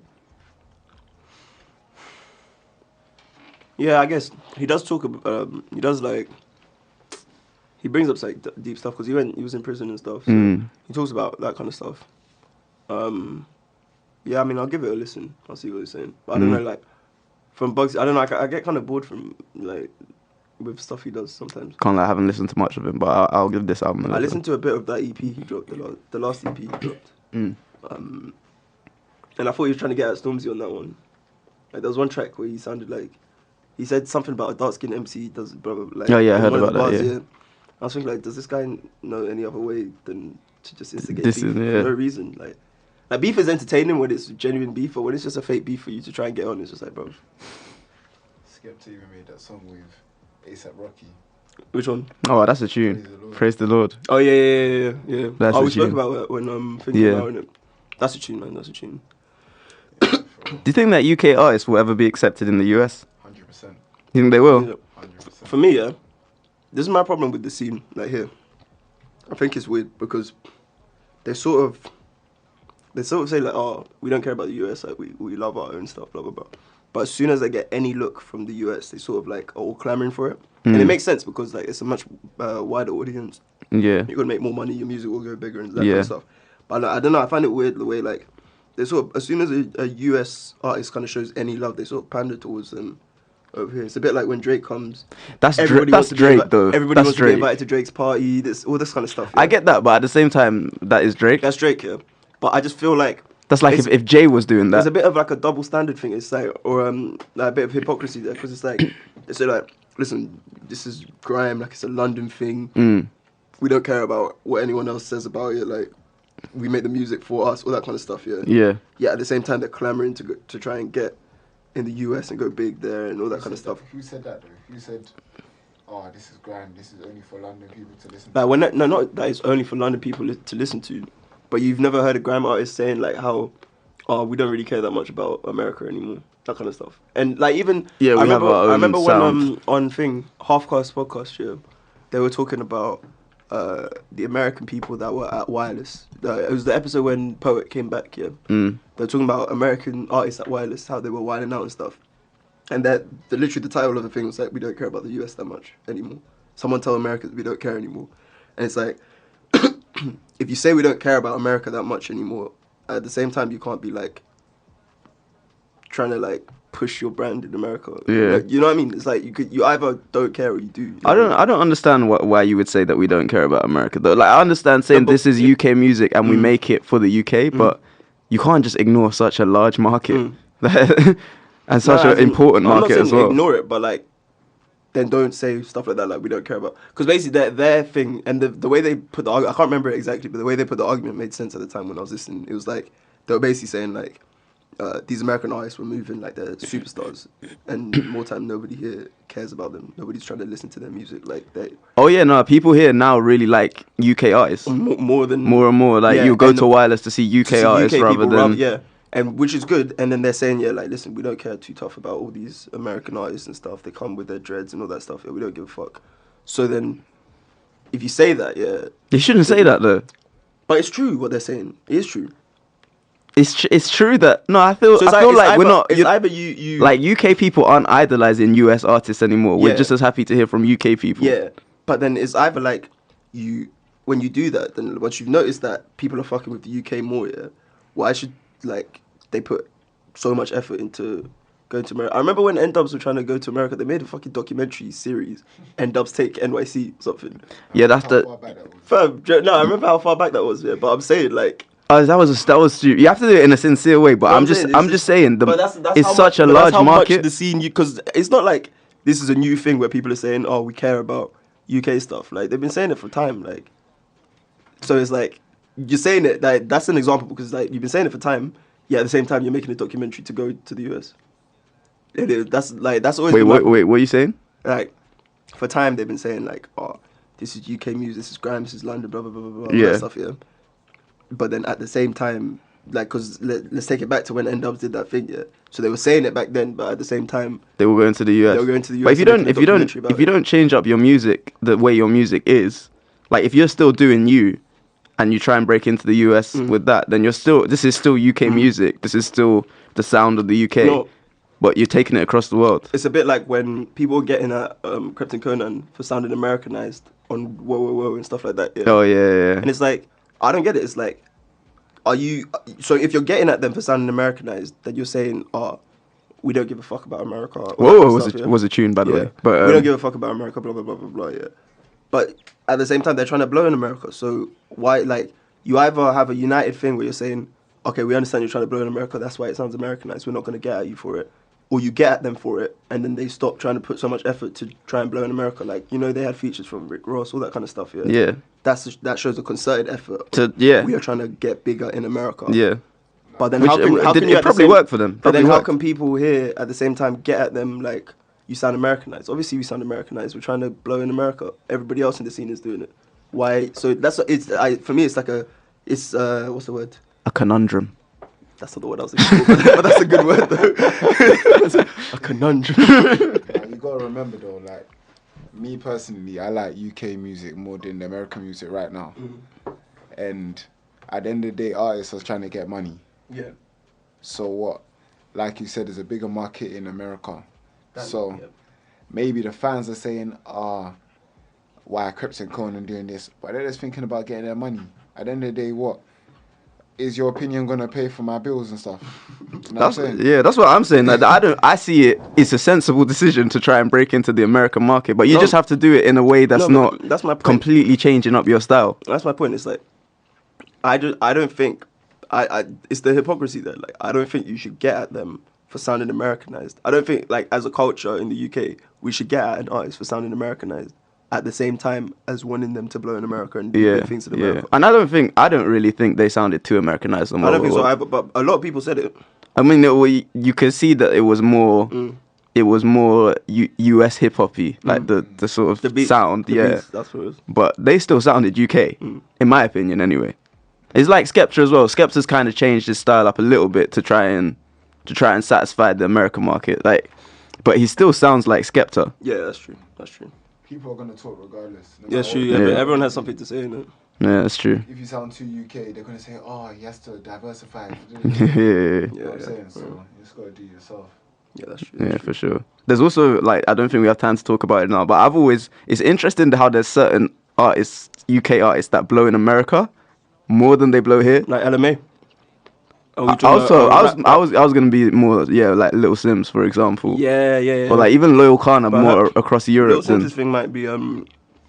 [SPEAKER 2] Yeah, I guess he does talk about. He does like. He brings up like deep stuff because he was in prison and stuff. So he talks about that kind of stuff. Yeah, I mean, I'll give it a listen. I'll see what he's saying. But I don't know, like from Bugsy, I don't know. I get kind of bored from like with stuff he does sometimes.
[SPEAKER 1] Can't like, I haven't listened to much of him, but I'll give this album a listen.
[SPEAKER 2] I listened to a bit of that EP he dropped, the last EP he dropped. And I thought he was trying to get at Stormzy on that one. Like there was one track where he sounded like he said something about a dark skinned MC does blah blah blah. Like,
[SPEAKER 1] oh yeah, I heard
[SPEAKER 2] one of
[SPEAKER 1] about
[SPEAKER 2] the
[SPEAKER 1] that.
[SPEAKER 2] bars,
[SPEAKER 1] Yeah.
[SPEAKER 2] I was thinking like, does this guy know any other way than to just instigate
[SPEAKER 1] This
[SPEAKER 2] beef
[SPEAKER 1] is-
[SPEAKER 2] for
[SPEAKER 1] yeah.
[SPEAKER 2] no reason? Like beef is entertaining when it's genuine beef, or when it's just a fake beef for you to try and get on. It's just like, bro,
[SPEAKER 3] Skepta even made that song with A$AP Rocky.
[SPEAKER 2] which one?
[SPEAKER 1] Oh, that's a tune.
[SPEAKER 3] Praise the Lord.
[SPEAKER 1] Praise the Lord.
[SPEAKER 2] Oh yeah.
[SPEAKER 1] That's
[SPEAKER 2] Oh,
[SPEAKER 1] a
[SPEAKER 2] we spoke
[SPEAKER 1] tune.
[SPEAKER 2] about it when thinking
[SPEAKER 1] Yeah.
[SPEAKER 2] about it. That's a tune, man. That's a tune.
[SPEAKER 1] Do you think that UK artists will ever be accepted in the US?
[SPEAKER 3] 100%.
[SPEAKER 1] You think they will?
[SPEAKER 2] Yeah.
[SPEAKER 3] 100%.
[SPEAKER 2] For me, yeah, this is my problem with the scene, like here. I think it's weird because they sort of say like, oh, we don't care about the US, like we love our own stuff, blah blah blah. But as soon as they get any look from the US, they sort of like are all clamoring for it, and it makes sense because like it's a much wider audience.
[SPEAKER 1] Yeah.
[SPEAKER 2] You're gonna make more money, your music will go bigger and that kind
[SPEAKER 1] Yeah.
[SPEAKER 2] of stuff. But like, I don't know, I find it weird the way like they sort of, as soon as a US artist kind of shows any love, they sort of pander towards them over here. It's a bit like when Drake comes.
[SPEAKER 1] That's
[SPEAKER 2] Everybody
[SPEAKER 1] That's
[SPEAKER 2] wants to be
[SPEAKER 1] Drake though.
[SPEAKER 2] Everybody
[SPEAKER 1] That's
[SPEAKER 2] wants to be
[SPEAKER 1] Drake.
[SPEAKER 2] invited to Drake's party. All this kind of stuff.
[SPEAKER 1] I
[SPEAKER 2] yeah.
[SPEAKER 1] get that, but at the same time, that is Drake.
[SPEAKER 2] That's Drake, yeah. But I just feel like
[SPEAKER 1] That's like
[SPEAKER 2] it's-
[SPEAKER 1] if Jay was doing
[SPEAKER 2] there's
[SPEAKER 1] that.
[SPEAKER 2] a bit of like a double standard thing. It's like, or like a bit of hypocrisy there, because it's like, it's like, listen, this is grime, like it's a London thing. We don't care about what anyone else says about it. Like, we make the music for us, all that kind of stuff. Yeah.
[SPEAKER 1] Yeah.
[SPEAKER 2] Yeah. At the same time, they're clamoring to try and get in the US and go big there and all that kind of stuff.
[SPEAKER 3] Who said that though? Who said, oh, this is grand, this is only for London people to listen
[SPEAKER 2] Like
[SPEAKER 3] to?
[SPEAKER 2] when no, not that it's only for London people to listen to, but you've never heard a grime artist saying like how, oh, we don't really care that much about America anymore, that kind of stuff. And like even
[SPEAKER 1] Yeah, we have our own
[SPEAKER 2] I remember
[SPEAKER 1] sound.
[SPEAKER 2] when on Half Cast podcast, yeah, they were talking about the American people that were at Wireless. It was the episode when Poet came back, yeah. They were talking about American artists at Wireless, how they were wilding out and stuff. And that literally the title of the thing was like, we don't care about the US that much anymore. Someone tell Americans we don't care anymore. And it's like, if you say we don't care about America that much anymore, at the same time you can't be like trying to like push your brand in America.
[SPEAKER 1] Yeah.
[SPEAKER 2] Like, you know what I mean? It's like you either don't care or you do. You know
[SPEAKER 1] I
[SPEAKER 2] what mean?
[SPEAKER 1] don't understand why you would say that we don't care about America though. Like I understand saying
[SPEAKER 2] No, but
[SPEAKER 1] this is UK music and we make it for the UK, but you can't just ignore such a large market and such
[SPEAKER 2] No,
[SPEAKER 1] an
[SPEAKER 2] as in,
[SPEAKER 1] important
[SPEAKER 2] I'm not
[SPEAKER 1] market as
[SPEAKER 2] saying
[SPEAKER 1] well.
[SPEAKER 2] ignore it, but like, then don't say stuff like that. Like we don't care about, because basically their thing and the way they put the I can't remember it exactly, but the way they put the argument made sense at the time when I was listening. It was like they were basically saying like these American artists were moving like they're superstars, and more time nobody here cares about them. Nobody's trying to listen to their music. Like they
[SPEAKER 1] Oh yeah, no, people here now really like UK artists
[SPEAKER 2] more than
[SPEAKER 1] more and more. Like
[SPEAKER 2] Yeah,
[SPEAKER 1] you go
[SPEAKER 2] and
[SPEAKER 1] to Wireless to see UK
[SPEAKER 2] to see
[SPEAKER 1] artists
[SPEAKER 2] UK
[SPEAKER 1] rather
[SPEAKER 2] people
[SPEAKER 1] than
[SPEAKER 2] yeah, and which is good. And then they're saying, yeah, like listen, we don't care too tough about all these American artists and stuff. They come with their dreads and all that stuff. Yeah, we don't give a fuck. So then, if you say that, yeah,
[SPEAKER 1] you shouldn't say that though.
[SPEAKER 2] but it's true what they're saying. It is true.
[SPEAKER 1] It's true that no, I feel
[SPEAKER 2] So it's
[SPEAKER 1] I feel
[SPEAKER 2] it's
[SPEAKER 1] like
[SPEAKER 2] either,
[SPEAKER 1] we're not.
[SPEAKER 2] It's
[SPEAKER 1] you-
[SPEAKER 2] either you
[SPEAKER 1] like UK people aren't idolizing US artists anymore. We're
[SPEAKER 2] Yeah.
[SPEAKER 1] just as happy to hear from UK people.
[SPEAKER 2] yeah, but then it's either like you when you do that, then once you've noticed that people are fucking with the UK more, yeah, why should like they put so much effort into going to America. I remember when N-Dubs were trying to go to America, they made a fucking documentary series, N-Dubs Take NYC something.
[SPEAKER 1] Yeah, that's
[SPEAKER 3] How
[SPEAKER 1] the.
[SPEAKER 3] far back that was.
[SPEAKER 2] Fam, no, I remember how far back that was, yeah, but I'm saying, like...
[SPEAKER 1] That was stupid. You have to do it in a sincere way, but
[SPEAKER 2] No,
[SPEAKER 1] I'm just saying
[SPEAKER 2] but that's
[SPEAKER 1] it's
[SPEAKER 2] how
[SPEAKER 1] such
[SPEAKER 2] much,
[SPEAKER 1] a
[SPEAKER 2] but
[SPEAKER 1] large
[SPEAKER 2] that's how
[SPEAKER 1] market.
[SPEAKER 2] much the scene, because it's not like this is a new thing where people are saying, oh, we care about UK stuff. Like, they've been saying it for time, like... So it's like, you're saying it, like, that's an example, because, like, you've been saying it for time, yet at the same time, you're making a documentary to go to the US. That's always
[SPEAKER 1] Wait,
[SPEAKER 2] been my-
[SPEAKER 1] what are you saying?
[SPEAKER 2] Like, for time, they've been saying, like, oh, this is UK music, this is grime, this is London, blah, blah, blah, blah, blah, all
[SPEAKER 1] Yeah.
[SPEAKER 2] that stuff, yeah. But then at the same time, like, because let's take it back to when N-Dubs did that thing, yeah. So they were saying it back then, but at the same time,
[SPEAKER 1] They will go into the US.
[SPEAKER 2] they were going to the US.
[SPEAKER 1] But if you
[SPEAKER 2] and
[SPEAKER 1] don't,
[SPEAKER 2] making a
[SPEAKER 1] if you don't,
[SPEAKER 2] documentary about
[SPEAKER 1] if you
[SPEAKER 2] it.
[SPEAKER 1] don't change up your music the way your music is, like if you're still doing you, and you try and break into the US with that, then this is still UK music. This is still the sound of the UK.
[SPEAKER 2] No.
[SPEAKER 1] But you're taking it across the world.
[SPEAKER 2] It's a bit like when people were getting at Krypton Conan for sounding Americanized on Whoa Whoa Whoa and stuff like that. Yeah.
[SPEAKER 1] Oh yeah.
[SPEAKER 2] And it's like, I don't get it. It's like, so if you're getting at them for sounding Americanized, then you're saying, oh, we don't give a fuck about America. all that
[SPEAKER 1] Whoa
[SPEAKER 2] kind of stuff, yeah.
[SPEAKER 1] was a tune, by the
[SPEAKER 2] Yeah.
[SPEAKER 1] way. But
[SPEAKER 2] we don't give a fuck about America, blah, blah, blah, blah, blah, yeah. But at the same time, they're trying to blow in America. So why, like, you either have a united thing where you're saying, okay, we understand you're trying to blow in America, that's why it sounds Americanized, we're not going to get at you for it. Or you get at them for it, and then they stop trying to put so much effort to try and blow in America. Like, you know, they had features from Rick Ross, all that kind of stuff, yeah?
[SPEAKER 1] Yeah.
[SPEAKER 2] That shows a concerted effort.
[SPEAKER 1] Yeah.
[SPEAKER 2] We are trying to get bigger in America.
[SPEAKER 1] Yeah.
[SPEAKER 2] But then
[SPEAKER 1] Which,
[SPEAKER 2] how can
[SPEAKER 1] it
[SPEAKER 2] you at the
[SPEAKER 1] probably
[SPEAKER 2] same-
[SPEAKER 1] worked for them.
[SPEAKER 2] But
[SPEAKER 1] Probably
[SPEAKER 2] then how
[SPEAKER 1] worked.
[SPEAKER 2] can people here at the same time get at them like, you sound Americanized? Obviously we sound Americanized. We're trying to blow in America. Everybody else in the scene is doing it. Why? So for me it's like what's the word?
[SPEAKER 1] A conundrum.
[SPEAKER 2] That's not the word I was looking for, but that's a good word though. A conundrum.
[SPEAKER 3] You gotta remember though, like me personally, I like UK music more than the American music right now. And at the end of the day, artists are trying to get money.
[SPEAKER 2] Yeah.
[SPEAKER 3] So what? Like you said, there's a bigger market in America. So
[SPEAKER 2] yeah.
[SPEAKER 3] maybe the fans are saying, why are Krypton Conan doing this? But they're just thinking about getting their money. At the end of the day, what? Is your opinion gonna pay for my bills and stuff? You know what I'm saying?
[SPEAKER 1] Yeah, that's what I'm saying. Like, I see it. It's a sensible decision to try and break into the American market, but you just have to do it in a way that's not
[SPEAKER 2] that's my point.
[SPEAKER 1] completely changing up your style.
[SPEAKER 2] That's my point. It's like, I don't think, it's the hypocrisy there. Like, I don't think you should get at them for sounding Americanized. I don't think, like, as a culture in the UK, we should get at an artist for sounding Americanized at the same time as wanting them to blow in America and do big things in America.
[SPEAKER 1] And I don't really think they sounded too Americanized.
[SPEAKER 2] I don't think so either, but a lot of people said it.
[SPEAKER 1] I mean, you can see that it was more. It was more US hip hoppy, like the sort of
[SPEAKER 2] The beats,
[SPEAKER 1] sound,
[SPEAKER 2] the beats, that's what it is.
[SPEAKER 1] But they still sounded UK, in my opinion, anyway. It's like Skepta as well. Skepta's kind of changed his style up a little bit to try and satisfy the American market, like. But he still sounds like Skepta.
[SPEAKER 2] Yeah, that's true. That's true.
[SPEAKER 3] People are gonna talk regardless. No
[SPEAKER 2] Yeah,
[SPEAKER 3] matter
[SPEAKER 2] true.
[SPEAKER 3] what.
[SPEAKER 2] Yeah,
[SPEAKER 1] Yeah.
[SPEAKER 2] but everyone has something to say, innit?
[SPEAKER 1] Yeah, that's true.
[SPEAKER 3] If you sound too UK, they're gonna say, "Oh, he has to diversify."
[SPEAKER 1] yeah,
[SPEAKER 3] You know what I'm
[SPEAKER 2] Yeah.
[SPEAKER 3] saying? So you just gotta do it yourself.
[SPEAKER 2] Yeah, that's true.
[SPEAKER 1] Yeah, for sure. There's also, like, I don't think we have time to talk about it now, but it's interesting how there's certain artists, UK artists, that blow in America more than they blow here.
[SPEAKER 2] Like LMA.
[SPEAKER 1] I was gonna be more, like Little Sims, for example.
[SPEAKER 2] Yeah.
[SPEAKER 1] Or like even Loyal Khan are
[SPEAKER 2] But
[SPEAKER 1] more across
[SPEAKER 2] Little
[SPEAKER 1] Europe than.
[SPEAKER 2] Sims' thing might be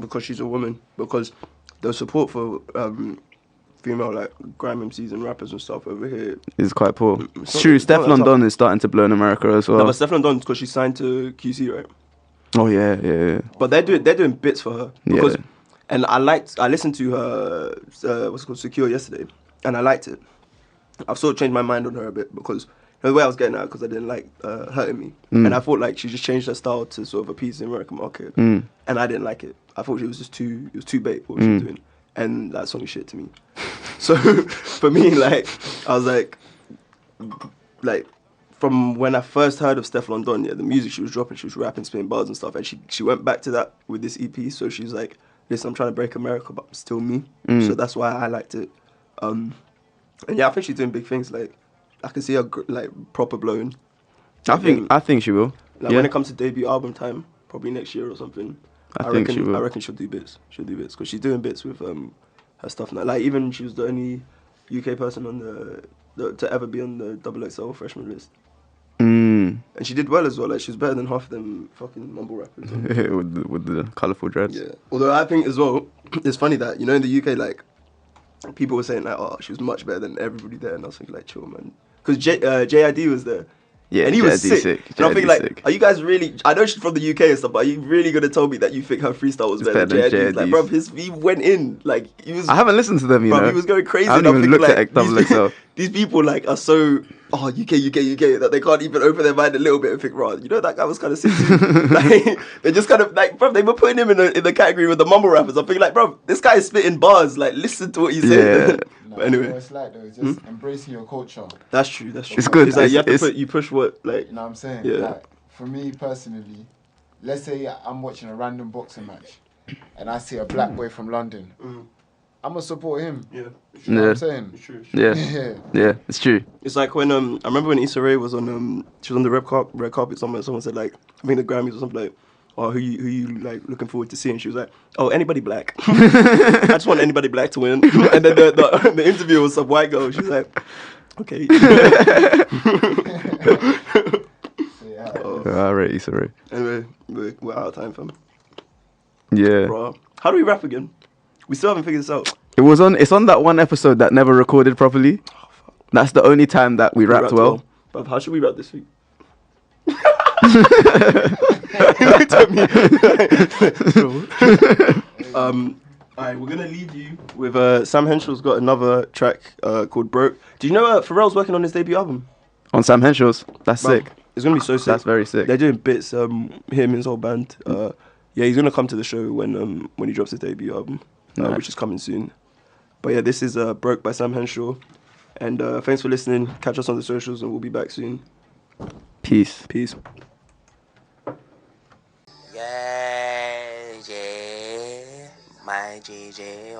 [SPEAKER 2] because she's a woman, because the support for female like grime MCs and rappers and stuff over here.
[SPEAKER 1] Is quite poor.
[SPEAKER 2] It's
[SPEAKER 1] It's
[SPEAKER 2] not-
[SPEAKER 1] true.
[SPEAKER 2] it's not
[SPEAKER 1] Steph
[SPEAKER 2] that
[SPEAKER 1] London is starting to blow in America as well.
[SPEAKER 2] No, but Stefflon Don's because she's signed to QC, right?
[SPEAKER 1] Oh yeah.
[SPEAKER 2] But they're doing bits for her because,
[SPEAKER 1] Yeah.
[SPEAKER 2] and I listened to her what's it called, Secure, yesterday, and I liked it. I've sort of changed my mind on her a bit because the way I was getting at, because I didn't like hurting me, and I thought like she just changed her style to sort of appease the American market, and I didn't like it. I thought it was too bait what she was doing, and that song is shit to me. So for me, like I was like from when I first heard of Stefflon Don, the music she was dropping, she was rapping, spitting bars and stuff, and she went back to that with this EP. So she's like, listen, I'm trying to break America, but I'm still me. So that's why I liked it. And yeah, I think she's doing big things. Like I can see her like proper blowing.
[SPEAKER 1] I think she will.
[SPEAKER 2] Like when it comes to debut album time, probably next year or something.
[SPEAKER 1] I think she will.
[SPEAKER 2] I reckon she'll do bits. Because she's doing bits with her stuff now. Like even she was the only UK person on to ever be on the XXL freshman list.
[SPEAKER 1] Mm.
[SPEAKER 2] And she did well as well. Like, she was better than half of them fucking mumble rappers.
[SPEAKER 1] with the colourful dreads.
[SPEAKER 2] Yeah. Although I think as well, it's funny that, you know, in the UK, like, people were saying, like, oh, she was much better than everybody there. And I was thinking, like, chill, man. Because JID was there.
[SPEAKER 1] Yeah,
[SPEAKER 2] and he was
[SPEAKER 1] JID's
[SPEAKER 2] sick. And I'm thinking, like,
[SPEAKER 1] sick.
[SPEAKER 2] are you guys really... I know she's from the UK and stuff, but are you really going to tell me that you think her freestyle was better than JID's? Like, bro, he went in. Like, he was...
[SPEAKER 1] I haven't listened to them, you know.
[SPEAKER 2] He was going crazy.
[SPEAKER 1] I haven't even looked at XXL.
[SPEAKER 2] These people, like, are so... Oh, UK, that they can't even open their mind a little bit and think, right, you know, that guy was kind of sick too. Like, they just kind of, like, bro, they were putting him in the category with the mumble rappers. I'm thinking, like, bro, this guy is spitting bars. Like, listen to what he's saying.
[SPEAKER 3] No,
[SPEAKER 2] but anyway.
[SPEAKER 3] what it's like, though, it's just embracing your culture.
[SPEAKER 2] That's true.
[SPEAKER 1] It's good.
[SPEAKER 2] It's like, you push what, like...
[SPEAKER 3] You know what I'm saying?
[SPEAKER 2] Yeah.
[SPEAKER 3] Like, for me personally, let's say I'm watching a random boxing match and I see a black boy from London. I'm gonna support him.
[SPEAKER 2] Yeah.
[SPEAKER 3] You know what I'm saying?
[SPEAKER 2] It's true.
[SPEAKER 1] Yeah, it's true.
[SPEAKER 2] It's like when I remember when Issa Rae was on she was on the red carpet somewhere. Someone said, like, I think the Grammys or something, like, oh, who you like looking forward to seeing? She was like, oh, anybody black. I just want anybody black to win. And then the interview was some white girl. She was like, okay.
[SPEAKER 1] Alright, Issa Rae.
[SPEAKER 2] Anyway, we're out of time, fam.
[SPEAKER 1] Yeah.
[SPEAKER 2] Bro, how do we rap again? We still haven't figured this out.
[SPEAKER 1] It's on that one episode that never recorded properly. Oh, fuck. That's the only time that we rapped well.
[SPEAKER 2] But how should we rap this week? Alright, we're gonna leave you with Sam Henshaw's got another track called Broke. Do you know Pharrell's working on his debut album?
[SPEAKER 1] On Sam Henshaw's? That's sick.
[SPEAKER 2] It's gonna be so sick.
[SPEAKER 1] That's very sick.
[SPEAKER 2] They're doing bits, him and his whole band. Yeah, he's gonna come to the show when he drops his debut album,
[SPEAKER 1] Nice.
[SPEAKER 2] which is coming soon. But yeah, this is Broke by Sam Henshaw. And thanks for listening. Catch us on the socials and we'll be back soon.
[SPEAKER 1] Peace.
[SPEAKER 2] Peace.
[SPEAKER 4] Yeah, my GG,